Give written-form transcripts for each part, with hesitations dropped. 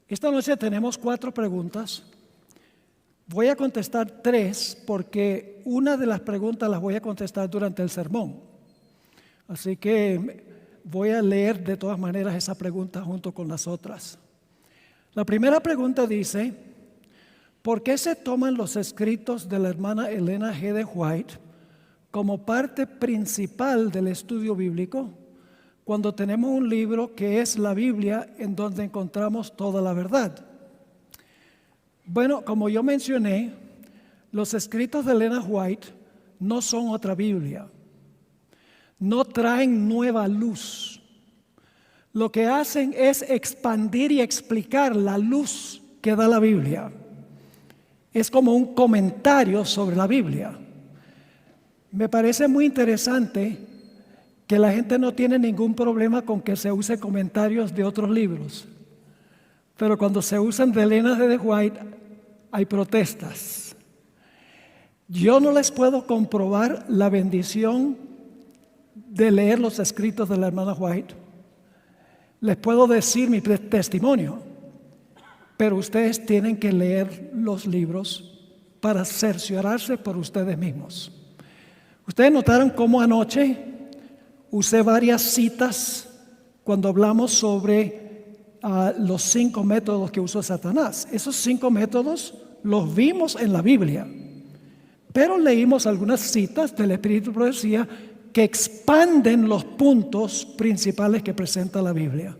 Esta noche tenemos 4 preguntas. Voy a contestar 3 porque una de las preguntas las voy a contestar durante el sermón. Así que voy a leer de todas maneras esa pregunta junto con las otras. La primera pregunta dice: ¿por qué se toman los escritos de la hermana Elena G. de White como parte principal del estudio bíblico cuando tenemos un libro que es la Biblia en donde encontramos toda la verdad? Bueno, como yo mencioné, los escritos de Elena White no son otra Biblia. No traen nueva luz. Lo que hacen es expandir y explicar la luz que da la Biblia. Es como un comentario sobre la Biblia. Me parece muy interesante que la gente no tiene ningún problema con que se use comentarios de otros libros. Pero cuando se usan de Elena G. de White, hay protestas. Yo no les puedo comprobar la bendición de leer los escritos de la hermana White. Les puedo decir mi testimonio, pero ustedes tienen que leer los libros para cerciorarse por ustedes mismos. Ustedes notaron cómo anoche usé varias citas cuando hablamos sobre los 5 métodos que usó Satanás. Esos 5 métodos los vimos en la Biblia, pero leímos algunas citas del Espíritu de Profecía que expanden los puntos principales que presenta la Biblia.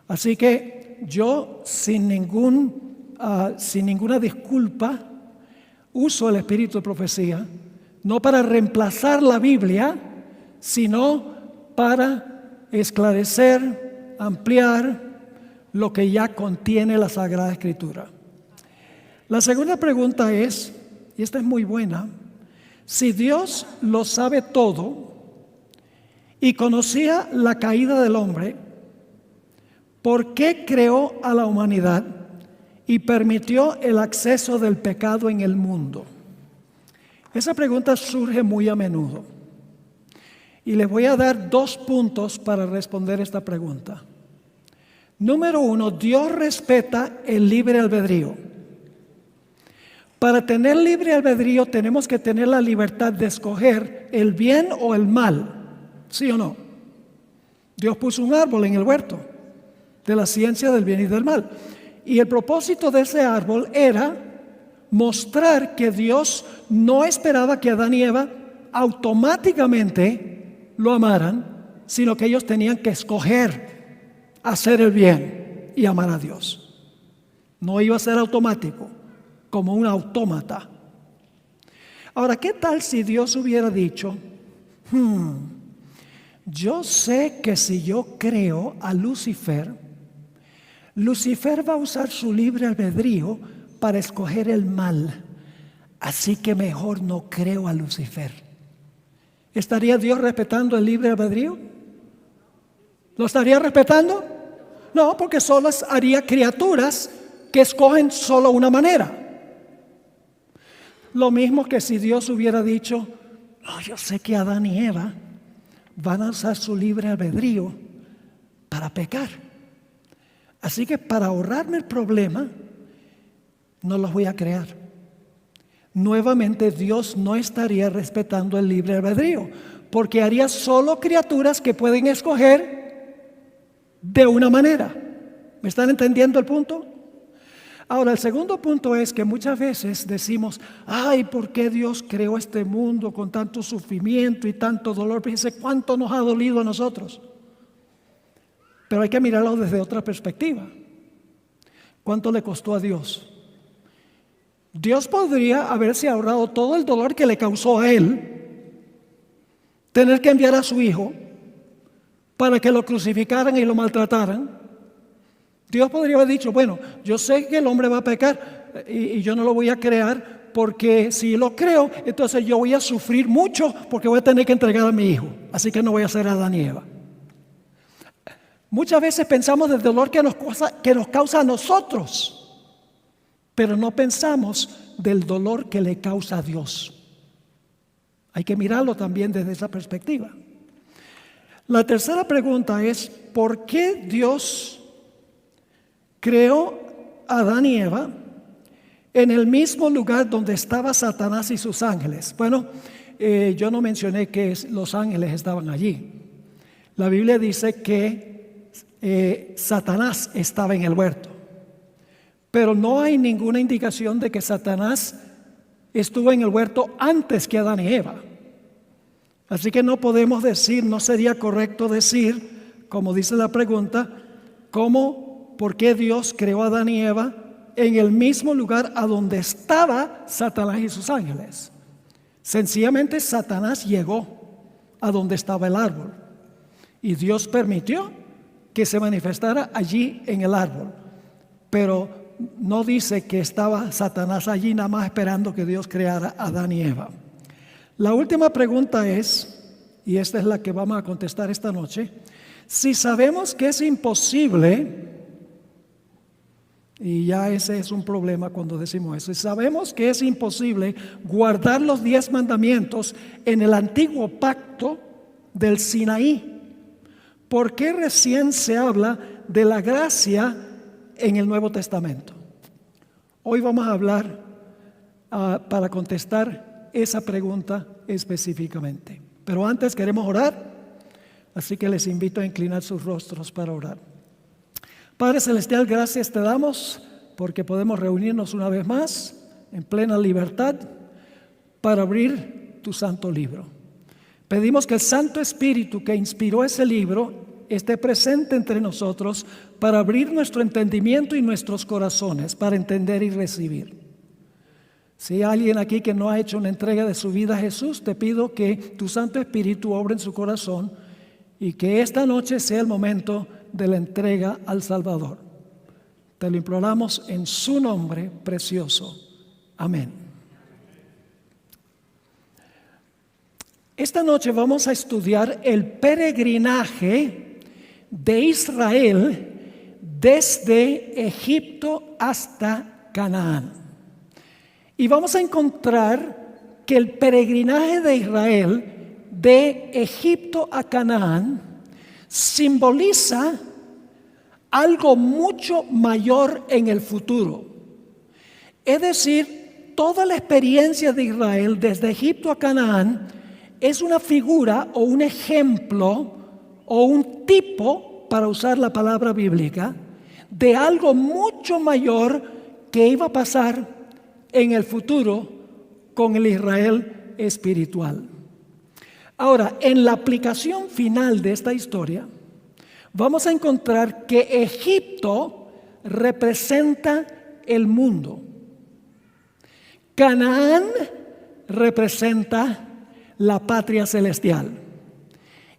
Así que yo sin ninguna disculpa uso el Espíritu de Profecía, no para reemplazar la Biblia, sino para esclarecer, ampliar lo que ya contiene la Sagrada Escritura. La segunda pregunta es, y esta es muy buena: si Dios lo sabe todo y conocía la caída del hombre, ¿por qué creó a la humanidad y permitió el acceso del pecado en el mundo? Esa pregunta surge muy a menudo. Y les voy a dar 2 puntos para responder esta pregunta. Número 1, Dios respeta el libre albedrío. Para tener libre albedrío tenemos que tener la libertad de escoger el bien o el mal. ¿Sí o no? Dios puso un árbol en el huerto de la ciencia del bien y del mal. Y el propósito de ese árbol era mostrar que Dios no esperaba que Adán y Eva automáticamente lo amaran, sino que ellos tenían que escoger hacer el bien y amar a Dios. No iba a ser automático, como un autómata. Ahora, ¿qué tal si Dios hubiera dicho: yo sé que si yo creo a Lucifer, Lucifer va a usar su libre albedrío para escoger el mal, así que mejor no creo a Lucifer? ¿Estaría Dios respetando el libre albedrío? ¿Lo estaría respetando? No, porque solo haría criaturas que escogen solo una manera. Lo mismo que si Dios hubiera dicho: no, yo sé que Adán y Eva van a usar su libre albedrío para pecar, así que para ahorrarme el problema no los voy a crear. Nuevamente Dios no estaría respetando el libre albedrío, porque haría solo criaturas que pueden escoger de una manera. ¿Me están entendiendo el punto? Ahora, el segundo punto es que muchas veces decimos: ay, ¿por qué Dios creó este mundo con tanto sufrimiento y tanto dolor? Fíjense cuánto nos ha dolido a nosotros. Pero hay que mirarlo desde otra perspectiva. ¿Cuánto le costó a Dios? Dios podría haberse ahorrado todo el dolor que le causó a él, tener que enviar a su hijo para que lo crucificaran y lo maltrataran. Dios podría haber dicho: bueno, yo sé que el hombre va a pecar y yo no lo voy a crear, porque si lo creo, entonces yo voy a sufrir mucho porque voy a tener que entregar a mi hijo, así que no voy a ser Adán y Eva. Muchas veces pensamos del dolor que nos causa a nosotros, pero no pensamos del dolor que le causa a Dios. Hay que mirarlo también desde esa perspectiva. La tercera pregunta es: ¿por qué Dios creó a Adán y Eva en el mismo lugar donde estaba Satanás y sus ángeles. Bueno, yo no mencioné que los ángeles estaban allí. La Biblia dice que Satanás estaba en el huerto, pero no hay ninguna indicación de que Satanás estuvo en el huerto antes que Adán y Eva. Así que no podemos decir, no sería correcto decir, como dice la pregunta, por qué Dios creó a Adán y Eva en el mismo lugar a donde estaba Satanás y sus ángeles. Sencillamente Satanás llegó a donde estaba el árbol y Dios permitió que se manifestara allí en el árbol, pero no dice que estaba Satanás allí nada más esperando que Dios creara a Adán y Eva. La última pregunta es, y esta es la que vamos a contestar esta noche: si sabemos que es imposible, y ya ese es un problema cuando decimos eso, si sabemos que es imposible guardar los 10 mandamientos en el antiguo pacto del Sinaí, ¿por qué recién se habla de la gracia en el Nuevo Testamento? Hoy vamos a hablar para contestar esa pregunta específicamente. Pero antes queremos orar, así que les invito a inclinar sus rostros para orar. Padre Celestial, gracias te damos porque podemos reunirnos una vez más en plena libertad para abrir tu santo libro. Pedimos que el Santo Espíritu que inspiró ese libro esté presente entre nosotros para abrir nuestro entendimiento y nuestros corazones para entender y recibir. Si hay alguien aquí que no ha hecho una entrega de su vida a Jesús, te pido que tu Santo Espíritu obre en su corazón y que esta noche sea el momento de la entrega al Salvador. Te lo imploramos en su nombre precioso. Amén. Esta noche vamos a estudiar el peregrinaje de Israel desde Egipto hasta Canaán. Y vamos a encontrar que el peregrinaje de Israel de Egipto a Canaán simboliza algo mucho mayor en el futuro. Es decir, toda la experiencia de Israel desde Egipto a Canaán es una figura o un ejemplo o un tipo, para usar la palabra bíblica, de algo mucho mayor que iba a pasar en el futuro con el Israel espiritual. Ahora, en la aplicación final de esta historia, vamos a encontrar que Egipto representa el mundo. Canaán representa la patria celestial.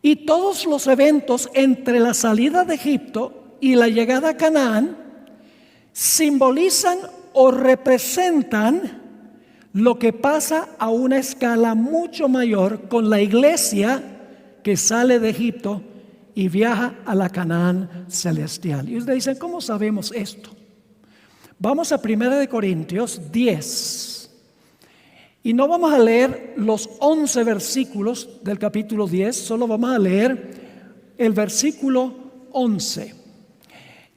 Y todos los eventos entre la salida de Egipto y la llegada a Canaán simbolizan o representan lo que pasa a una escala mucho mayor con la iglesia que sale de Egipto y viaja a la Canaán celestial. Y ustedes dicen, ¿cómo sabemos esto? Vamos a 1 Corintios 10. Y no vamos a leer los 11 versículos del capítulo 10, solo vamos a leer el versículo 11.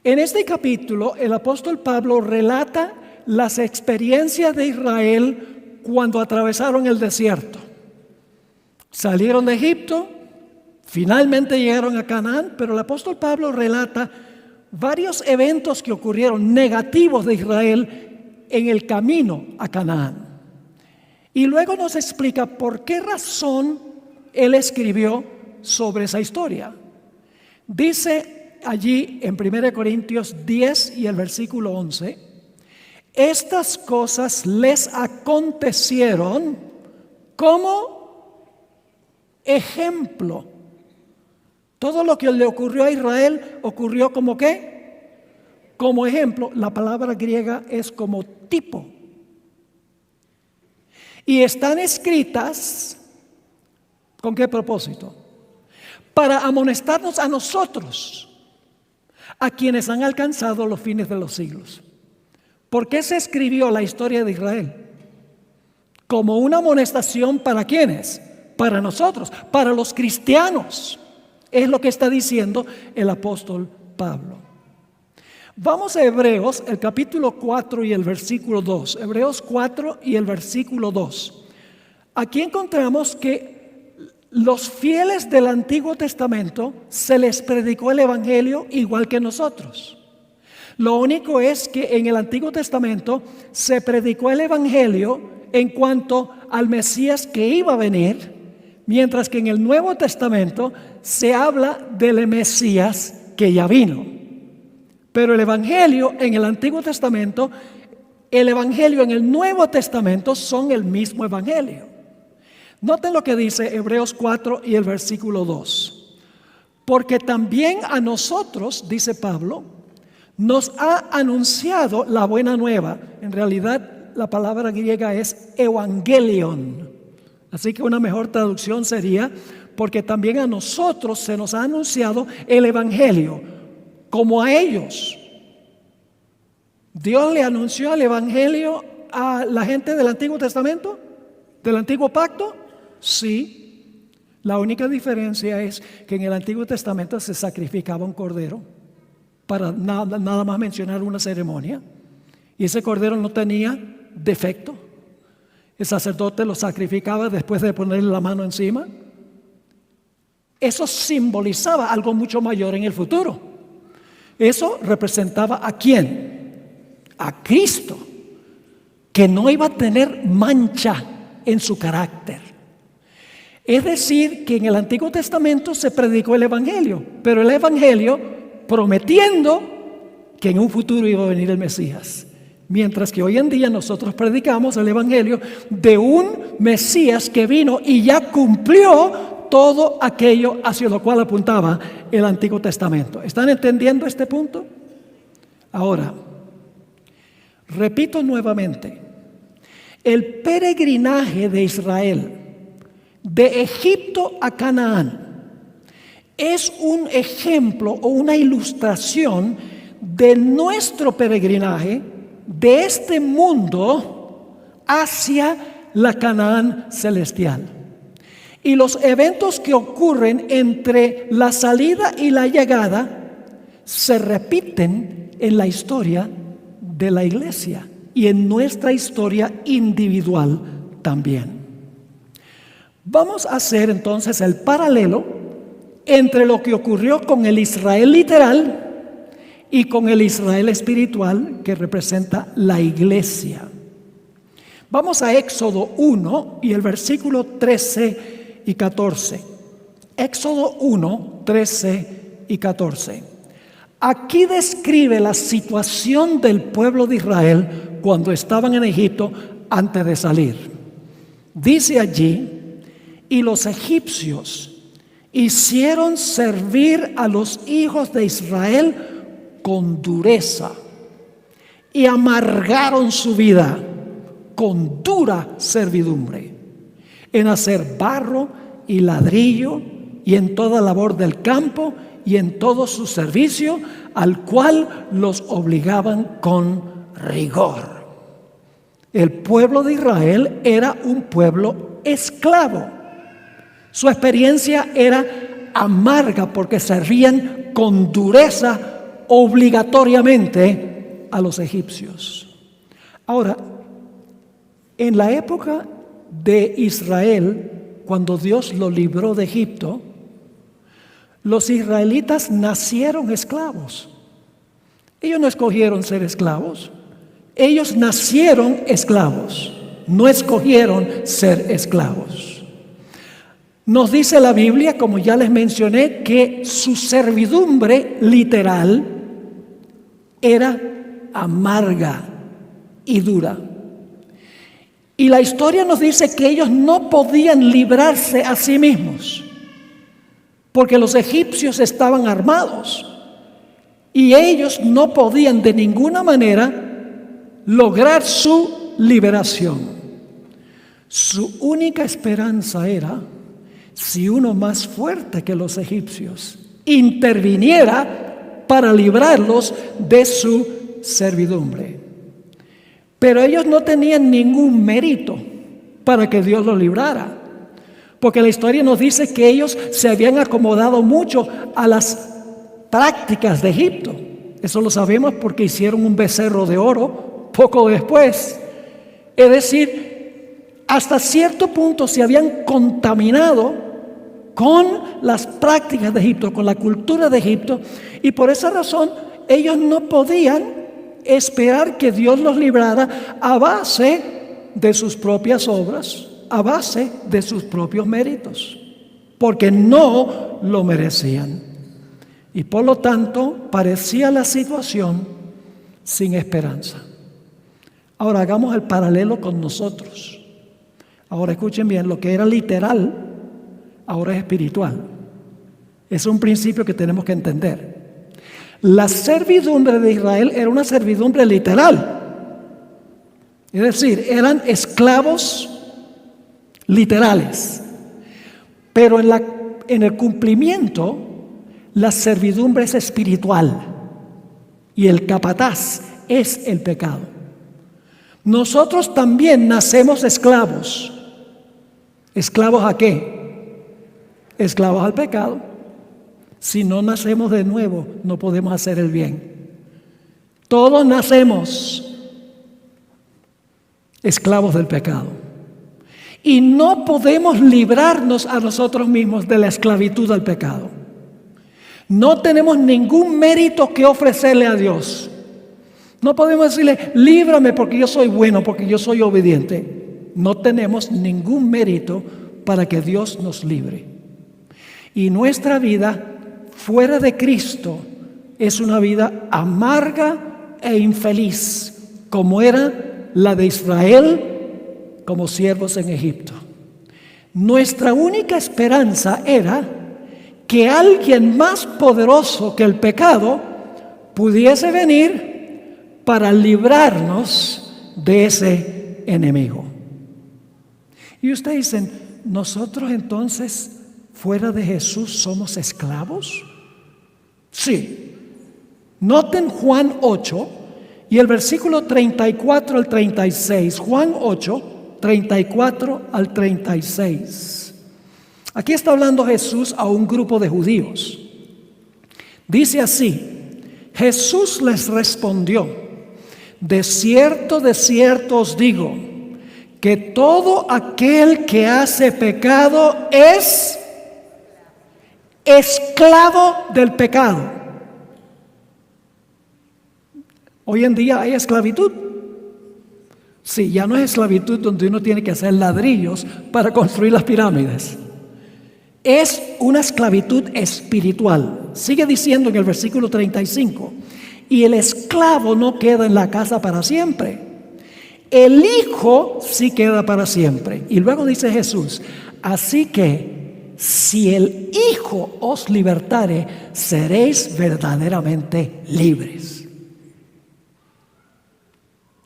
En este capítulo, el apóstol Pablo relata las experiencias de Israel cuando atravesaron el desierto. Salieron de Egipto, finalmente llegaron a Canaán, pero el apóstol Pablo relata varios eventos que ocurrieron negativos de Israel en el camino a Canaán. Y luego nos explica por qué razón él escribió sobre esa historia. Dice allí en 1 Corintios 10 y el versículo 11: estas cosas les acontecieron como ejemplo. Todo lo que le ocurrió a Israel ocurrió como ¿qué? Como ejemplo. La palabra griega es como tipo. Y están escritas, ¿con qué propósito? Para amonestarnos a nosotros, a quienes han alcanzado los fines de los siglos. ¿Por qué se escribió la historia de Israel? Como una amonestación para ¿quiénes? Para nosotros, para los cristianos. Es lo que está diciendo el apóstol Pablo. Vamos a Hebreos, el capítulo 4 y el versículo 2. Hebreos 4 y el versículo 2. Aquí encontramos que los fieles del Antiguo Testamento se les predicó el Evangelio igual que nosotros. Lo único es que en el Antiguo Testamento se predicó el Evangelio en cuanto al Mesías que iba a venir, mientras que en el Nuevo Testamento se habla del Mesías que ya vino. Pero el Evangelio en el Antiguo Testamento, el Evangelio en el Nuevo Testamento son el mismo Evangelio. Noten lo que dice Hebreos 4 y el versículo 2. Porque también a nosotros, dice Pablo, nos ha anunciado la buena nueva. En realidad la palabra griega es evangelion. Así que una mejor traducción sería, porque también a nosotros se nos ha anunciado el Evangelio. Como a ellos. Dios le anunció el Evangelio a la gente del Antiguo Testamento, del Antiguo Pacto. Sí. La única diferencia es que en el Antiguo Testamento se sacrificaba un cordero, para nada más mencionar una ceremonia, y ese cordero no tenía defecto. El sacerdote lo sacrificaba después de ponerle la mano encima. Eso simbolizaba algo mucho mayor en el futuro. Eso representaba ¿a quién? A Cristo, que no iba a tener mancha en su carácter. Es decir, que en el Antiguo Testamento se predicó el Evangelio, pero el Evangelio prometiendo que en un futuro iba a venir el Mesías. Mientras que hoy en día nosotros predicamos el Evangelio de un Mesías que vino y ya cumplió todo aquello hacia lo cual apuntaba el Antiguo Testamento. ¿Están entendiendo este punto? Ahora, repito nuevamente, el peregrinaje de Israel de Egipto a Canaán es un ejemplo o una ilustración de nuestro peregrinaje de este mundo hacia la Canaán celestial. Y los eventos que ocurren entre la salida y la llegada se repiten en la historia de la iglesia y en nuestra historia individual también. Vamos a hacer entonces el paralelo entre lo que ocurrió con el Israel literal y con el Israel espiritual que representa la iglesia. Vamos a Éxodo 1 y el versículo 13 y 14. Éxodo 1, 13 y 14. Aquí describe la situación del pueblo de Israel cuando estaban en Egipto antes de salir. Dice allí: y los egipcios hicieron servir a los hijos de Israel con dureza y amargaron su vida con dura servidumbre, en hacer barro y ladrillo y en toda labor del campo y en todo su servicio, al cual los obligaban con rigor. El pueblo de Israel era un pueblo esclavo. Su experiencia era amarga porque servían con dureza obligatoriamente a los egipcios. Ahora, en la época de Israel, cuando Dios lo libró de Egipto, los israelitas nacieron esclavos. Ellos no escogieron ser esclavos. Ellos nacieron esclavos, no escogieron ser esclavos. Nos dice la Biblia, como ya les mencioné, que su servidumbre literal era amarga y dura. Y la historia nos dice que ellos no podían librarse a sí mismos, porque los egipcios estaban armados y ellos no podían de ninguna manera lograr su liberación. Su única esperanza era si uno más fuerte que los egipcios interviniera para librarlos de su servidumbre. Pero ellos no tenían ningún mérito para que Dios los librara, porque la historia nos dice que ellos se habían acomodado mucho a las prácticas de Egipto. Eso lo sabemos porque hicieron un becerro de oro poco después. Es decir, hasta cierto punto se habían contaminado con las prácticas de Egipto, con la cultura de Egipto, y por esa razón ellos no podían esperar que Dios los librara a base de sus propias obras, a base de sus propios méritos, porque no lo merecían. Y por lo tanto, parecía la situación sin esperanza. Ahora hagamos el paralelo con nosotros. Ahora escuchen bien, lo que era literal, ahora es espiritual. Es un principio que tenemos que entender. La servidumbre de Israel era una servidumbre literal. Es decir, eran esclavos literales. Pero en el cumplimiento, la servidumbre es espiritual. Y el capataz es el pecado. Nosotros también nacemos esclavos. ¿Esclavos a qué? Esclavos al pecado. Si no nacemos de nuevo, no podemos hacer el bien. Todos nacemos esclavos del pecado. Y no podemos librarnos a nosotros mismos de la esclavitud al pecado. No tenemos ningún mérito que ofrecerle a Dios. No podemos decirle, líbrame porque yo soy bueno, porque yo soy obediente. No tenemos ningún mérito para que Dios nos libre. Y nuestra vida fuera de Cristo es una vida amarga e infeliz, como era la de Israel como siervos en Egipto. Nuestra única esperanza era que alguien más poderoso que el pecado pudiese venir para librarnos de ese enemigo. Y ustedes dicen, ¿nosotros entonces fuera de Jesús somos esclavos? Sí. Noten Juan 8 y el versículo 34 al 36. Juan 8, 34 al 36. Aquí está hablando Jesús a un grupo de judíos. Dice así: Jesús les respondió: de cierto os digo, que todo aquel que hace pecado es esclavo del pecado. Hoy en día hay esclavitud. Sí, ya no es esclavitud donde uno tiene que hacer ladrillos para construir las pirámides. Es una esclavitud espiritual. Sigue diciendo en el versículo 35: y el esclavo no queda en la casa para siempre. El Hijo sí queda para siempre. Y luego dice Jesús: así que si el Hijo os libertare, seréis verdaderamente libres.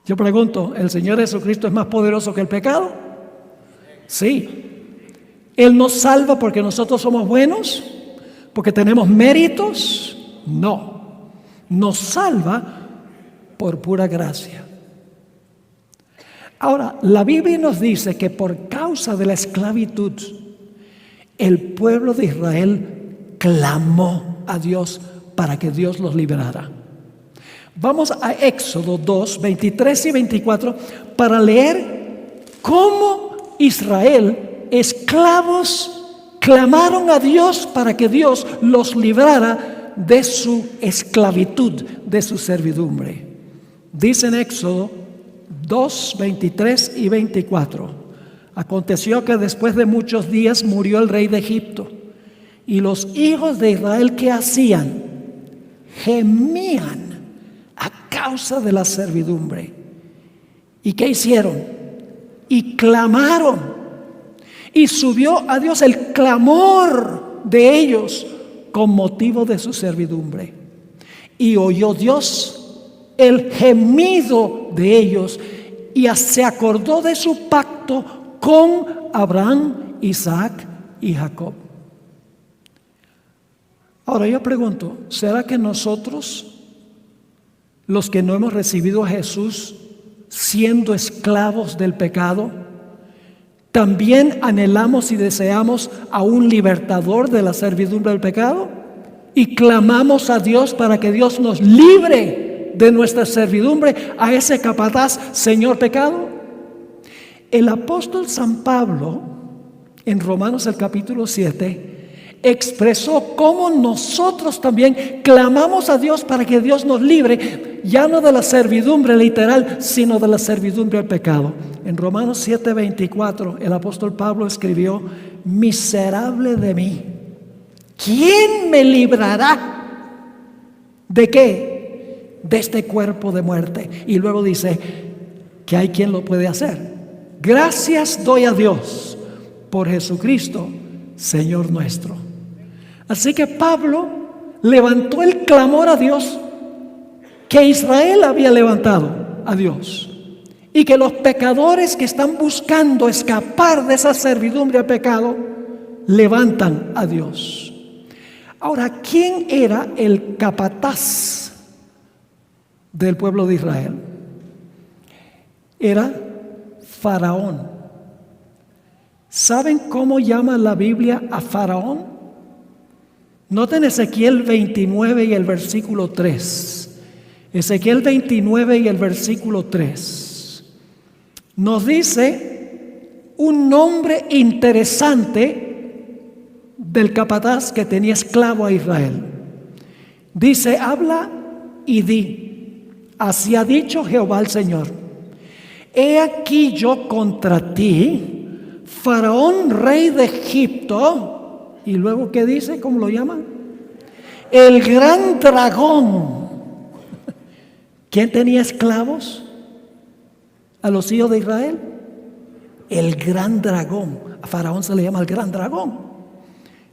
Yo pregunto, ¿el Señor Jesucristo es más poderoso que el pecado? Sí. ¿Él nos salva porque nosotros somos buenos? ¿Porque tenemos méritos? No. Nos salva por pura gracia. Ahora, la Biblia nos dice que por causa de la esclavitud, el pueblo de Israel clamó a Dios para que Dios los liberara. Vamos a Éxodo 2, 23 y 24 para leer cómo Israel, esclavos, clamaron a Dios para que Dios los librara de su esclavitud, de su servidumbre. Dice en Éxodo 2, 23 y 24: aconteció que después de muchos días murió el rey de Egipto, y los hijos de Israel, ¿qué hacían? Gemían a causa de la servidumbre. ¿Y qué hicieron? Y clamaron. Y subió a Dios el clamor de ellos con motivo de su servidumbre. Y oyó Dios el gemido de ellos y se acordó de su pacto con Abraham, Isaac y Jacob. Ahora yo pregunto, ¿será que nosotros, los que no hemos recibido a Jesús, siendo esclavos del pecado, también anhelamos y deseamos a un libertador de la servidumbre del pecado? y clamamos a Dios para que Dios nos libre de nuestra servidumbre a ese capataz, señor pecado. El apóstol San Pablo, en Romanos el capítulo 7, expresó cómo nosotros también clamamos a Dios para que Dios nos libre, ya no de la servidumbre literal, sino de la servidumbre al pecado. En Romanos 7:24, el apóstol Pablo escribió: miserable de mí, ¿quién me librará? ¿De qué? De este cuerpo de muerte. Y luego dice que hay quien lo puede hacer. Gracias doy a Dios por Jesucristo, Señor nuestro. Así que Pablo levantó el clamor a Dios que Israel había levantado a Dios, y que los pecadores que están buscando escapar de esa servidumbre al pecado levantan a Dios. Ahora, ¿quién era el capataz del pueblo de Israel? Era Faraón. ¿Saben cómo llama la Biblia a Faraón? Noten Ezequiel 29 y el versículo 3. Ezequiel 29 y el versículo 3. Nos dice un nombre interesante del capataz que tenía esclavo a Israel. Dice: habla y di, así ha dicho Jehová el Señor: he aquí yo contra ti, Faraón, rey de Egipto. Y luego, ¿qué dice? ¿Cómo lo llaman? El gran dragón. ¿Quién tenía esclavos a los hijos de Israel? El gran dragón. A Faraón se le llama el gran dragón.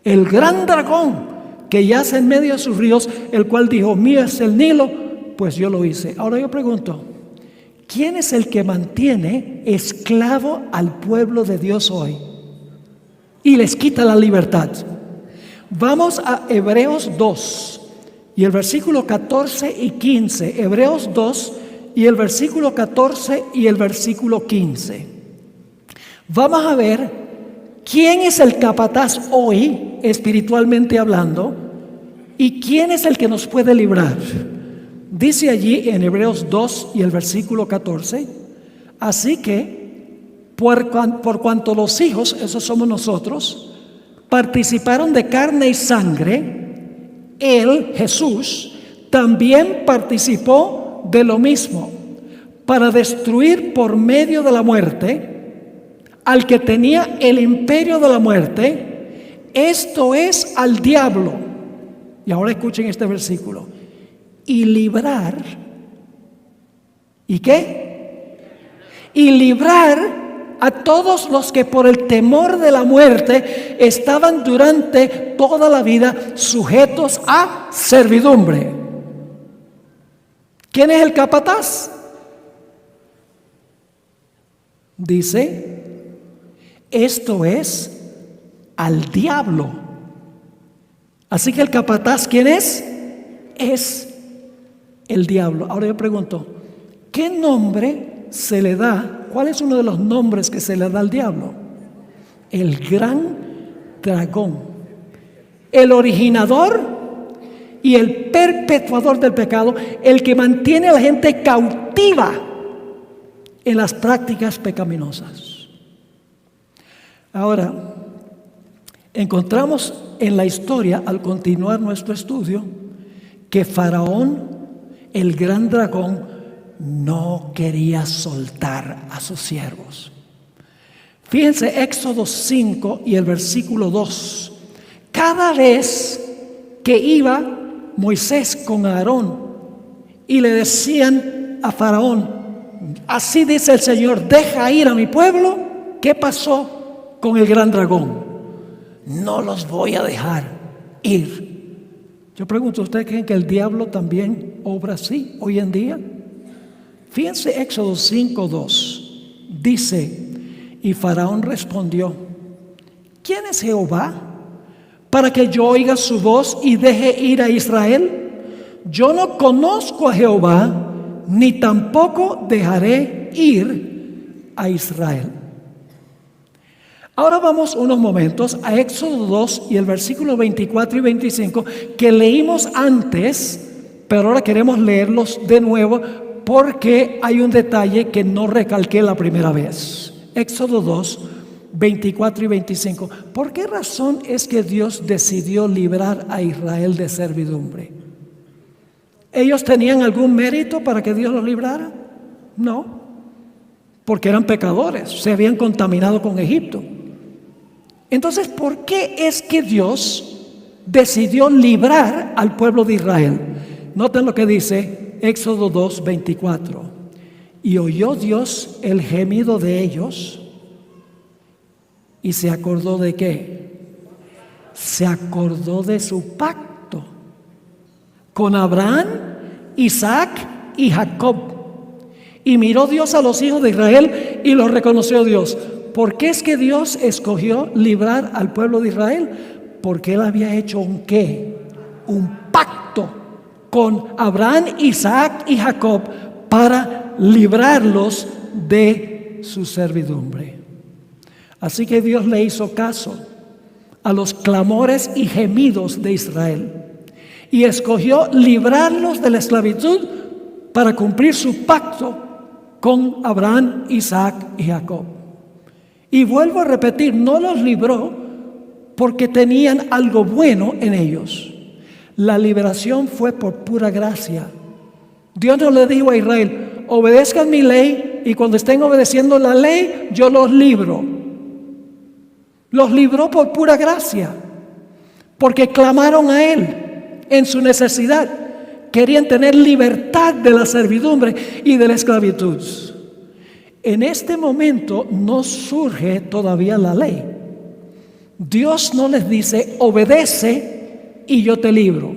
El gran dragón que yace en medio de sus ríos, el cual dijo: mío es el Nilo, pues yo lo hice. Ahora yo pregunto, ¿quién es el que mantiene esclavo al pueblo de Dios hoy y les quita la libertad? Vamos a Hebreos 2 y el versículo 14 y 15. Hebreos 2 y el versículo 14 y el versículo 15. Vamos a ver quién es el capataz hoy, espiritualmente hablando, y quién es el que nos puede librar. Dice allí en Hebreos 2 y el versículo 14: así que por cuanto los hijos, esos somos nosotros, participaron de carne y sangre, él, Jesús, también participó de lo mismo, para destruir por medio de la muerte al que tenía el imperio de la muerte, esto es, al diablo. Y ahora escuchen este versículo: y librar, ¿y qué? Y librar a todos los que por el temor de la muerte estaban durante toda la vida sujetos a servidumbre. ¿Quién es el capataz? Dice: esto es, al diablo. Así que el capataz, ¿quién es? Es el diablo. Ahora yo pregunto, ¿qué nombre se le da? ¿Cuál es uno de los nombres que se le da al diablo? El gran dragón, el originador y el perpetuador del pecado, el que mantiene a la gente cautiva en las prácticas pecaminosas. Ahora, encontramos en la historia, al continuar nuestro estudio, que Faraón, el gran dragón, no quería soltar a sus siervos. Fíjense Éxodo 5 y el versículo 2. Cada vez que iba Moisés con Aarón y le decían a Faraón: así dice el Señor, deja ir a mi pueblo. ¿Qué pasó con el gran dragón? No los voy a dejar ir. Yo pregunto, ¿ustedes creen que el diablo también obra así hoy en día? Fíjense Éxodo 5:2. Dice: y Faraón respondió: ¿quién es Jehová para que yo oiga su voz y deje ir a Israel? Yo no conozco a Jehová, ni tampoco dejaré ir a Israel. Ahora vamos unos momentos a Éxodo 2 y el versículo 24 y 25 que leímos antes, pero ahora queremos leerlos de nuevo porque hay un detalle que no recalqué la primera vez. Éxodo 2, 24 y 25. ¿Por qué razón es que Dios decidió librar a Israel de servidumbre? ¿Ellos tenían algún mérito para que Dios los librara? No, porque eran pecadores, se habían contaminado con Egipto. Entonces, ¿por qué es que Dios decidió librar al pueblo de Israel? Noten lo que dice Éxodo 2, 24. Y oyó Dios el gemido de ellos y se acordó de ¿qué? Se acordó de su pacto con Abraham, Isaac y Jacob. Y miró Dios a los hijos de Israel y los reconoció Dios. ¿Por qué es que Dios escogió librar al pueblo de Israel? Porque Él había hecho un ¿qué? Un pacto con Abraham, Isaac y Jacob para librarlos de su servidumbre. Así que Dios le hizo caso a los clamores y gemidos de Israel y escogió librarlos de la esclavitud para cumplir su pacto con Abraham, Isaac y Jacob. Y vuelvo a repetir, no los libró porque tenían algo bueno en ellos. La liberación fue por pura gracia. Dios no le dijo a Israel, obedezcan mi ley y cuando estén obedeciendo la ley, yo los libro. Los libró por pura gracia, porque clamaron a Él en su necesidad. Querían tener libertad de la servidumbre y de la esclavitud. En este momento no surge todavía la ley. Dios no les dice, obedece y yo te libro.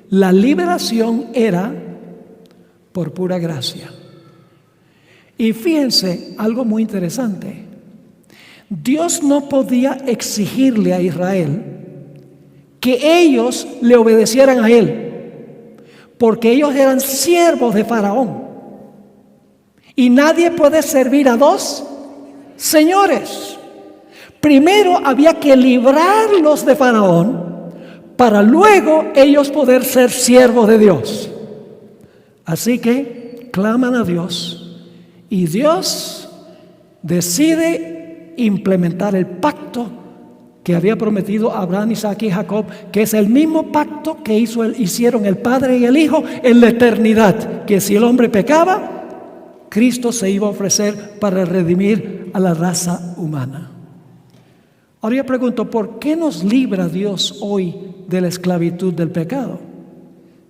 La liberación era por pura gracia. Y fíjense algo muy interesante. Dios no podía exigirle a Israel que ellos le obedecieran a Él, porque ellos eran siervos de Faraón. Y nadie puede servir a dos señores. Primero había que librarlos de Faraón para luego ellos poder ser siervos de Dios. Así que claman a Dios y Dios decide implementar el pacto que había prometido a Abraham, Isaac y Jacob, que es el mismo pacto que hicieron el Padre y el Hijo en la eternidad, que si el hombre pecaba, Cristo se iba a ofrecer para redimir a la raza humana. Ahora yo pregunto, ¿por qué nos libra Dios hoy de la esclavitud del pecado?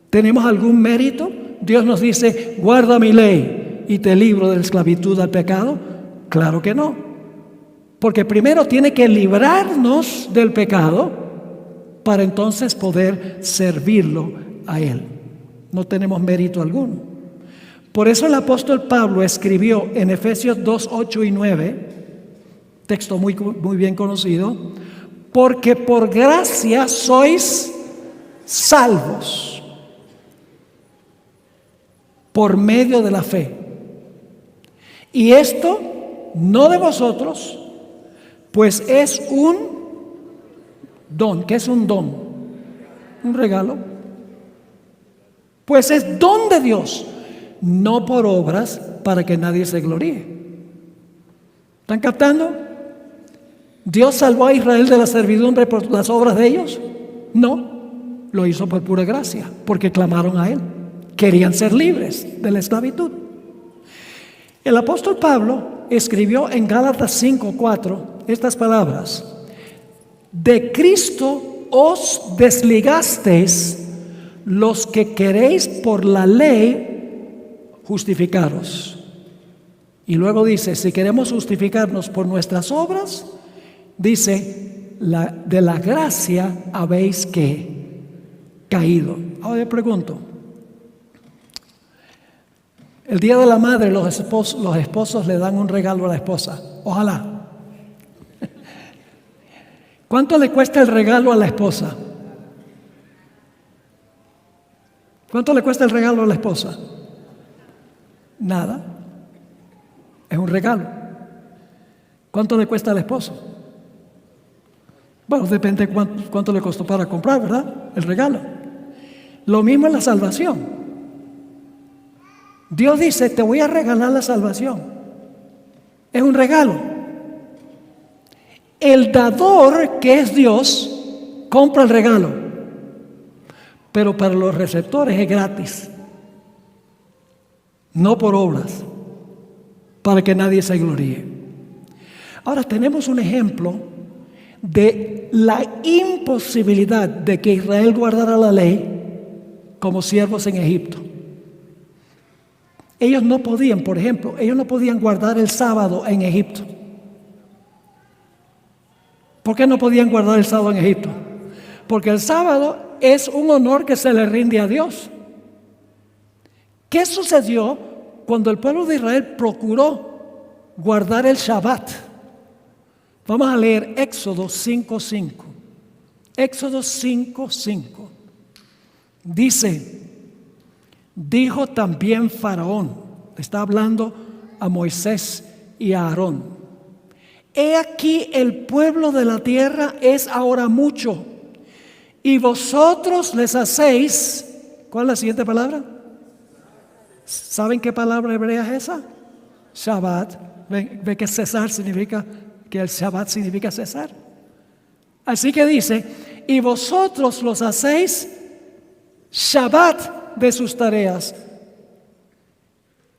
¿Tenemos algún mérito? Dios nos dice, guarda mi ley y te libro de la esclavitud al pecado. Claro que no. Porque primero tiene que librarnos del pecado para entonces poder servirlo a Él. No tenemos mérito alguno. Por eso el apóstol Pablo escribió en Efesios 2, 8 y 9, texto muy bien conocido, porque por gracia sois salvos por medio de la fe. Y esto no de vosotros, pues es un don. ¿Qué es un don? Un regalo. Pues es don de Dios, no por obras para que nadie se gloríe. ¿Están captando? ¿Dios salvó a Israel de la servidumbre por las obras de ellos? No, lo hizo por pura gracia, porque clamaron a Él. Querían ser libres de la esclavitud. El apóstol Pablo escribió en Gálatas 5:4 estas palabras: de Cristo os desligasteis los que queréis por la ley justificaros. Y luego dice, si queremos justificarnos por nuestras obras, dice, de la gracia habéis que caído. Ahora yo pregunto, el día de la madre los esposos le dan un regalo a la esposa, ojalá. ¿Cuánto le cuesta el regalo a la esposa? ¿Cuánto le cuesta el regalo a la esposa? Nada. Es un regalo. ¿Cuánto le cuesta al esposo? Bueno, depende de cuánto le costó para comprar, ¿verdad? El regalo. Lo mismo es la salvación. Dios dice, te voy a regalar la salvación. Es un regalo. El dador, que es Dios, compra el regalo. Pero para los receptores es gratis. No por obras, para que nadie se gloríe. Ahora tenemos un ejemplo de la imposibilidad de que Israel guardara la ley como siervos en Egipto. Ellos no podían, por ejemplo, ellos no podían guardar el sábado en Egipto. ¿Por qué no podían guardar el sábado en Egipto? Porque el sábado es un honor que se le rinde a Dios. ¿Qué sucedió cuando el pueblo de Israel procuró guardar el Shabbat? Vamos a leer Éxodo 5:5. Éxodo 5:5. Dice, dijo también Faraón, está hablando a Moisés y a Aarón: he aquí el pueblo de la tierra es ahora mucho, y vosotros les hacéis, ¿cuál es la siguiente palabra? ¿Saben qué palabra hebrea es esa? Shabbat. Ve que cesar significa, que el Shabbat significa cesar. Así que dice, y vosotros los hacéis Shabbat de sus tareas.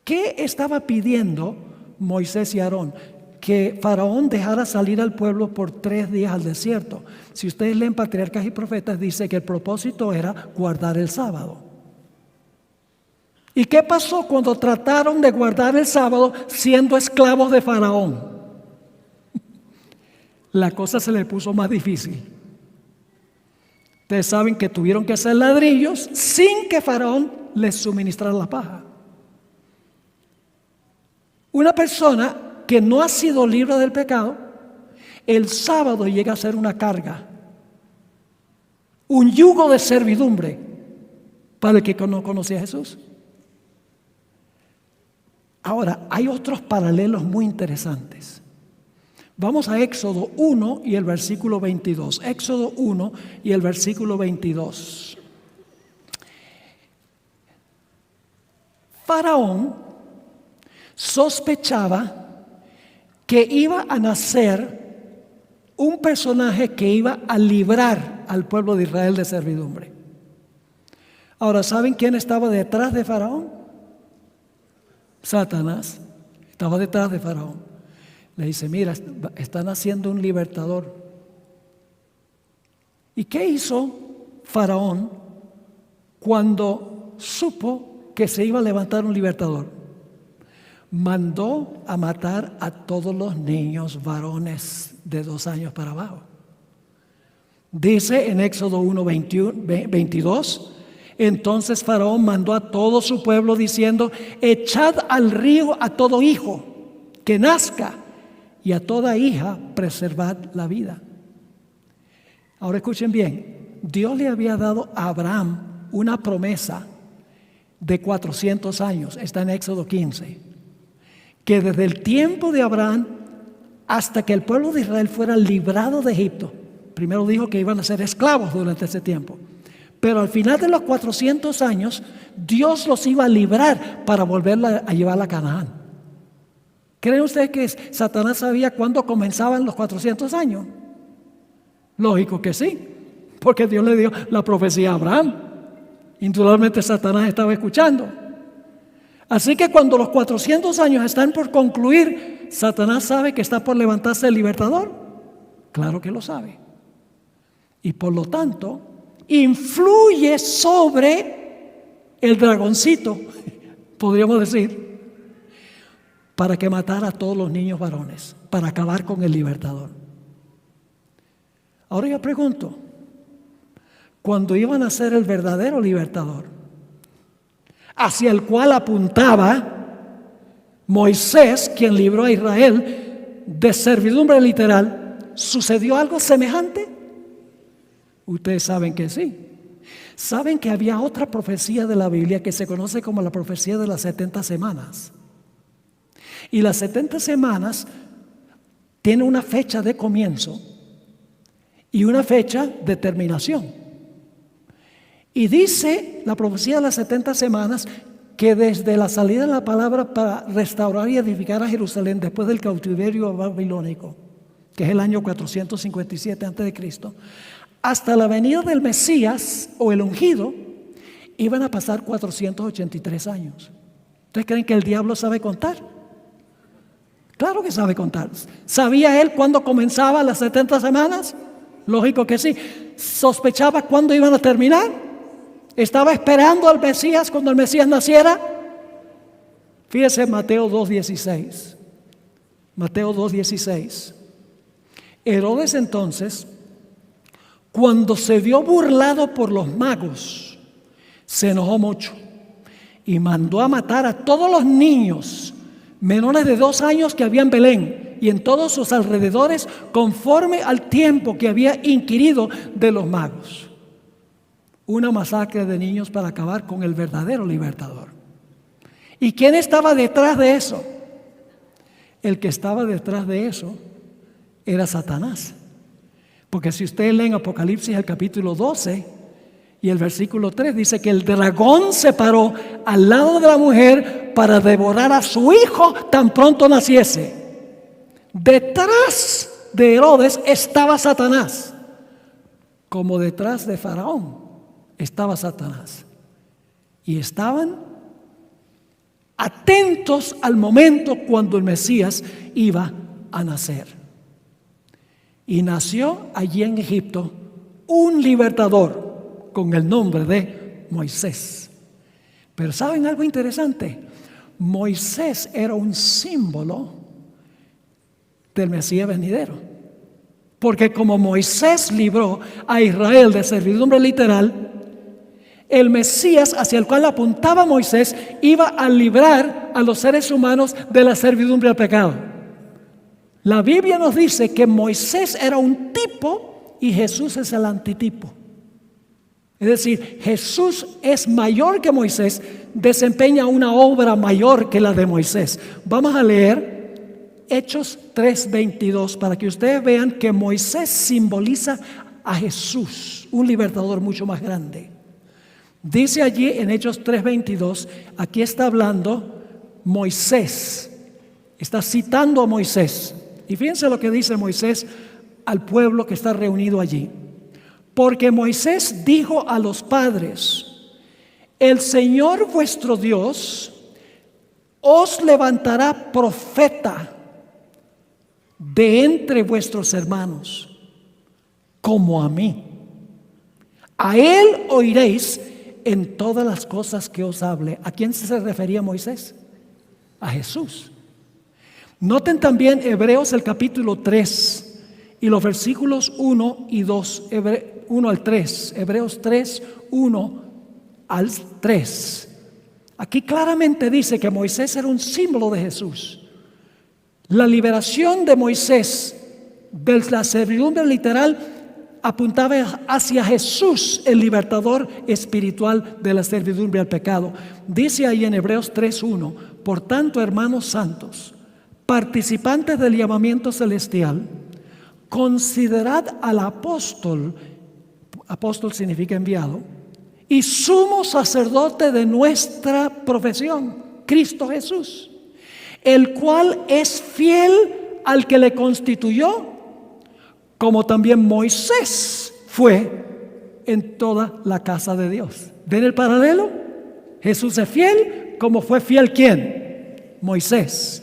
¿Qué estaba pidiendo Moisés y Aarón? Que Faraón dejara salir al pueblo por 3 días al desierto. Si ustedes leen Patriarcas y Profetas, dice que el propósito era guardar el sábado. ¿Y qué pasó cuando trataron de guardar el sábado siendo esclavos de Faraón? La cosa se le puso más difícil. Ustedes saben que tuvieron que hacer ladrillos sin que Faraón les suministrara la paja. Una persona que no ha sido libre del pecado, el sábado llega a ser una carga, un yugo de servidumbre para el que no conocía a Jesús. Ahora, hay otros paralelos muy interesantes. Vamos a Éxodo 1 y el versículo 22. Éxodo 1 y el versículo 22. Faraón sospechaba que iba a nacer un personaje que iba a librar al pueblo de Israel de servidumbre. Ahora, ¿saben quién estaba detrás de Faraón? Satanás estaba detrás de Faraón. Le dice, mira, están haciendo un libertador. ¿Y qué hizo Faraón cuando supo que se iba a levantar un libertador? Mandó a matar a todos los niños varones de 2 años para abajo. Dice en Éxodo 1:22, entonces Faraón mandó a todo su pueblo diciendo, echad al río a todo hijo que nazca, y a toda hija preservad la vida. Ahora escuchen bien, Dios le había dado a Abraham una promesa de 400 años, está en Éxodo 15, que desde el tiempo de Abraham hasta que el pueblo de Israel fuera librado de Egipto, primero dijo que iban a ser esclavos durante ese tiempo, pero al final de los 400 años Dios los iba a librar para volverla a llevar a Canaán. ¿Creen ustedes que Satanás sabía cuándo comenzaban los 400 años? Lógico que sí, porque Dios le dio la profecía a Abraham. Indudablemente Satanás estaba escuchando. Así que cuando los 400 años están por concluir, Satanás sabe que está por levantarse el libertador. Claro que lo sabe. Y por lo tanto, influye sobre el dragoncito, podríamos decir, para que matara a todos los niños varones, para acabar con el libertador. Ahora yo pregunto, cuando iban a ser el verdadero libertador, hacia el cual apuntaba Moisés, quien libró a Israel de servidumbre literal, ¿sucedió algo semejante? Ustedes saben que sí. Saben que había otra profecía de la Biblia que se conoce como la profecía de las 70 semanas. Y las 70 semanas tiene una fecha de comienzo y una fecha de terminación. Y dice la profecía de las 70 semanas que desde la salida de la palabra para restaurar y edificar a Jerusalén después del cautiverio babilónico, que es el año 457 a.C., hasta la venida del Mesías o el ungido, iban a pasar 483 años. ¿Ustedes creen que el diablo sabe contar? Claro que sabe contar. ¿Sabía él cuándo comenzaban las 70 semanas? Lógico que sí. ¿Sospechaba cuándo iban a terminar? ¿Estaba esperando al Mesías cuando el Mesías naciera? Fíjese Mateo 2:16. Mateo 2:16. Herodes entonces, cuando se vio burlado por los magos, se enojó mucho y mandó a matar a todos los niños menores de 2 años que había en Belén y en todos sus alrededores, conforme al tiempo que había inquirido de los magos. Una masacre de niños para acabar con el verdadero libertador. ¿Y quién estaba detrás de eso? El que estaba detrás de eso era Satanás. Porque si ustedes leen Apocalipsis el capítulo 12 y el versículo 3, dice que el dragón se paró al lado de la mujer para devorar a su hijo tan pronto naciese. Detrás de Herodes estaba Satanás, como detrás de Faraón estaba Satanás. Y estaban atentos al momento cuando el Mesías iba a nacer. Y nació allí en Egipto un libertador con el nombre de Moisés. Pero ¿saben algo interesante? Moisés era un símbolo del Mesías venidero. Porque como Moisés libró a Israel de servidumbre literal, el Mesías hacia el cual apuntaba Moisés iba a librar a los seres humanos de la servidumbre al pecado. La Biblia nos dice que Moisés era un tipo y Jesús es el antitipo. Es decir, Jesús es mayor que Moisés, desempeña una obra mayor que la de Moisés. Vamos a leer Hechos 3:22 para que ustedes vean que Moisés simboliza a Jesús, un libertador mucho más grande. Dice allí en Hechos 3:22, aquí está hablando Moisés, está citando a Moisés. Y fíjense lo que dice Moisés al pueblo que está reunido allí. Porque Moisés dijo a los padres: el Señor vuestro Dios os levantará profeta de entre vuestros hermanos, como a mí. A él oiréis en todas las cosas que os hable. ¿A quién se refería Moisés? A Jesús. Noten también Hebreos el capítulo 3 y los versículos 1 y 2, 1 al 3. Hebreos 3, 1 al 3. Aquí claramente dice que Moisés era un símbolo de Jesús. La liberación de Moisés de la servidumbre literal apuntaba hacia Jesús, el libertador espiritual de la servidumbre al pecado. Dice ahí en Hebreos 3:1: por tanto, hermanos santos, participantes del llamamiento celestial, considerad al apóstol significa enviado, y sumo sacerdote de nuestra profesión, Cristo Jesús, el cual es fiel al que le constituyó, como también Moisés fue en toda la casa de Dios. ¿Ven el paralelo? Jesús es fiel, como fue fiel ¿quién? Moisés.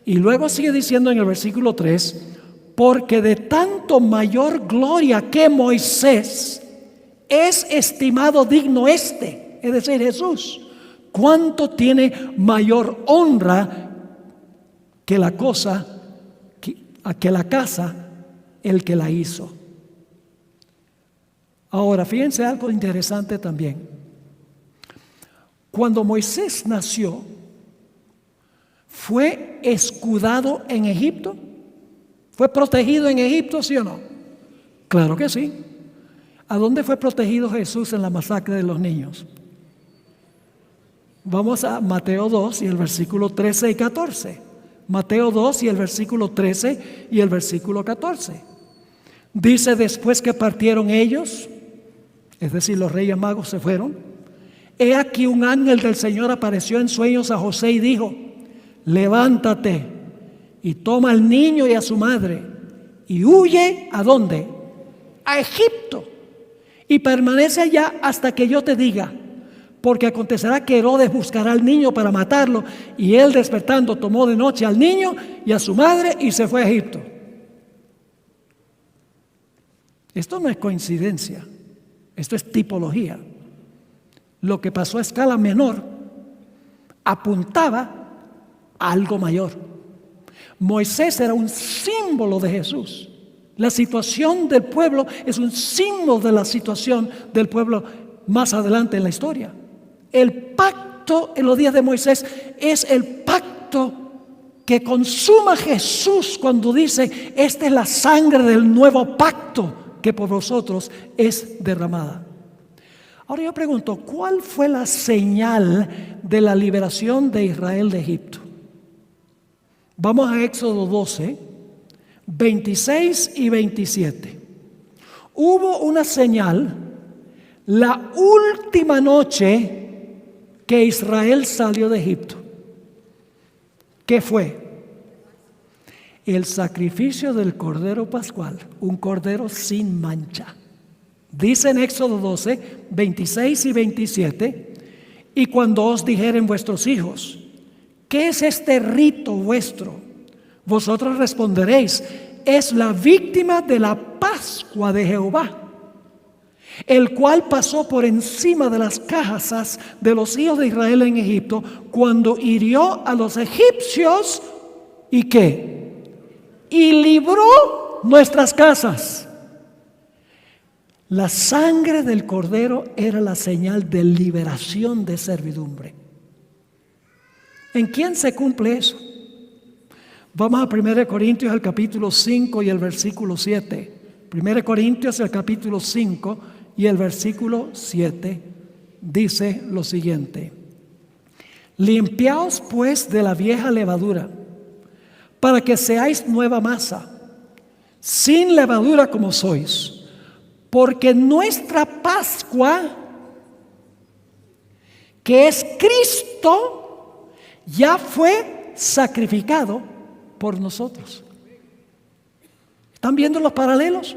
Y luego sigue diciendo en el versículo 3: porque de tanto mayor gloria que Moisés es estimado digno es decir, Jesús, cuánto tiene mayor honra que la casa el que la hizo. Ahora, fíjense algo interesante también. Cuando Moisés nació, ¿fue escudado en Egipto? ¿Fue protegido en Egipto, sí o no? Claro que sí. ¿A dónde fue protegido Jesús en la masacre de los niños? Vamos a Mateo 2 y el versículo 13 y 14. Mateo 2 y el versículo 13 y el versículo 14. Dice, después que partieron ellos, es decir, los reyes magos se fueron, he aquí un ángel del Señor apareció en sueños a José y dijo, levántate y toma al niño y a su madre y huye, ¿a dónde? A Egipto, y permanece allá hasta que yo te diga, porque acontecerá que Herodes buscará al niño para matarlo, y él despertando tomó de noche al niño y a su madre y se fue a Egipto. Esto no es coincidencia, esto es tipología. Lo que pasó a escala menor apuntaba a algo mayor. Moisés era un símbolo de Jesús. La situación del pueblo es un símbolo de la situación del pueblo más adelante en la historia. El pacto en los días de Moisés es el pacto que consuma Jesús cuando dice, esta es la sangre del nuevo pacto que por vosotros es derramada. Ahora yo pregunto, ¿cuál fue la señal de la liberación de Israel de Egipto? Vamos a Éxodo 12, 26 y 27. Hubo una señal la última noche que Israel salió de Egipto. ¿Qué fue? El sacrificio del cordero pascual, un cordero sin mancha. Dice en Éxodo 12, 26 y 27, y cuando os dijeren vuestros hijos, ¿qué es este rito vuestro? Vosotros responderéis, es la víctima de la Pascua de Jehová, el cual pasó por encima de las casas de los hijos de Israel en Egipto, cuando hirió a los egipcios, ¿y qué? Y libró nuestras casas. La sangre del cordero era la señal de liberación de servidumbre. ¿En quién se cumple eso? Vamos a 1 Corintios, el capítulo 5 y el versículo 7. 1 Corintios, el capítulo 5 y el versículo 7 dice lo siguiente: limpiaos pues de la vieja levadura, para que seáis nueva masa, sin levadura como sois. Porque nuestra Pascua, que es Cristo, ya fue sacrificado por nosotros. ¿Están viendo los paralelos?